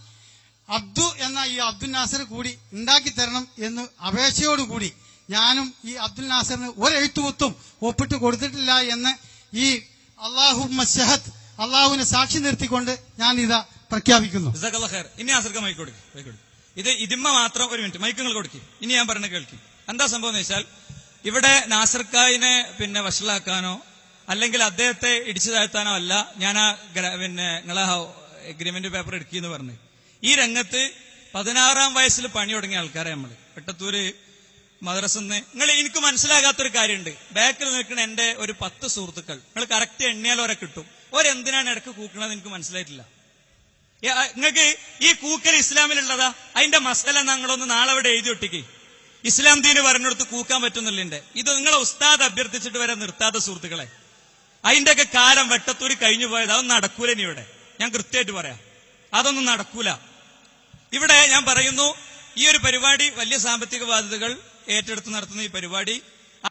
അബ്ദു എന്ന ഈ അബ്ദുൽ നാസർ കൂടി ഉണ്ടാക്കി തരണം എന്ന് അപേക്ഷയോടുകൂടി ഞാനും ഈ അബ്ദുൽ നാസറിന് ഒരെഴുത്തുകുത്തും ഒപ്പിട്ട് കൊടുത്തിട്ടില്ല എന്ന് ഈ അള്ളാഹുവിനെ സാക്ഷി നിർത്തിക്കൊണ്ട് ഞാൻ ഇതാ പ്രഖ്യാപിക്കുന്നു. ഇനി നാസർക്ക് മൈക്ക് കൊടുക്കും. ഇത് ഇതിമ്മ മാത്രം ഒരു മിനിറ്റ് മൈക്കുകൾ കൊടുക്കും. ഇനി ഞാൻ പറഞ്ഞ കേൾക്കും. എന്താ സംഭവം എന്ന് വെച്ചാൽ, ഇവിടെ നാസർക്കായിനെ വഷളാക്കാനോ അല്ലെങ്കിൽ അദ്ദേഹത്തെ ഇടിച്ചു താഴ്ത്താനോ അല്ല ഞാൻ നിങ്ങളെ എഗ്രിമെന്റ് പേപ്പർ എടുക്കിയെന്ന് പറഞ്ഞു. ഈ രംഗത്ത് 16-ാം വയസ്സിൽ പണി തുടങ്ങിയ ആൾക്കാരെ നമ്മള് വെട്ടത്തൂര് മദ്രസന്ന് എനിക്ക് മനസ്സിലാകാത്തൊരു കാര്യമുണ്ട്. ബാക്കിൽ നിൽക്കുന്ന എന്റെ ഒരു 10 സുഹൃത്തുക്കൾ നിങ്ങൾ കറക്റ്റ് എണ്ണിയാലോരെ കിട്ടും. ഒരെന്തിനാണ് ഇടക്ക് കൂക്കണത് എനിക്ക് മനസ്സിലായിട്ടില്ല. നിങ്ങൾക്ക് ഈ കൂക്കൽ ഇസ്ലാമിലുള്ളതാ? അതിന്റെ മസല ഞങ്ങളൊന്ന് നാളെ അവിടെ എഴുതി ഒട്ടിക്ക്. ഇസ്ലാം ദീന് പറഞ്ഞെടുത്ത് കൂക്കാൻ പറ്റുന്നില്ല. ഇത് നിങ്ങളെ ഉസ്താദ് അഭ്യർത്ഥിച്ചിട്ട് വരെ നിർത്താത്ത സുഹൃത്തുക്കളെ, അതിന്റെയൊക്കെ കാലം വെട്ടത്തൂര് കഴിഞ്ഞു പോയത്. അതൊന്നും നടക്കൂല. ഇനി ഇവിടെ ഞാൻ കൃത്യമായിട്ട് പറയാം, അതൊന്നും നടക്കൂല. ഇവിടെ ഞാൻ പറയുന്നു, ഈ ഒരു പരിപാടി വലിയ സാമ്പത്തിക ബാധ്യതകൾ ഏറ്റെടുത്ത് നടത്തുന്ന ഈ പരിപാടി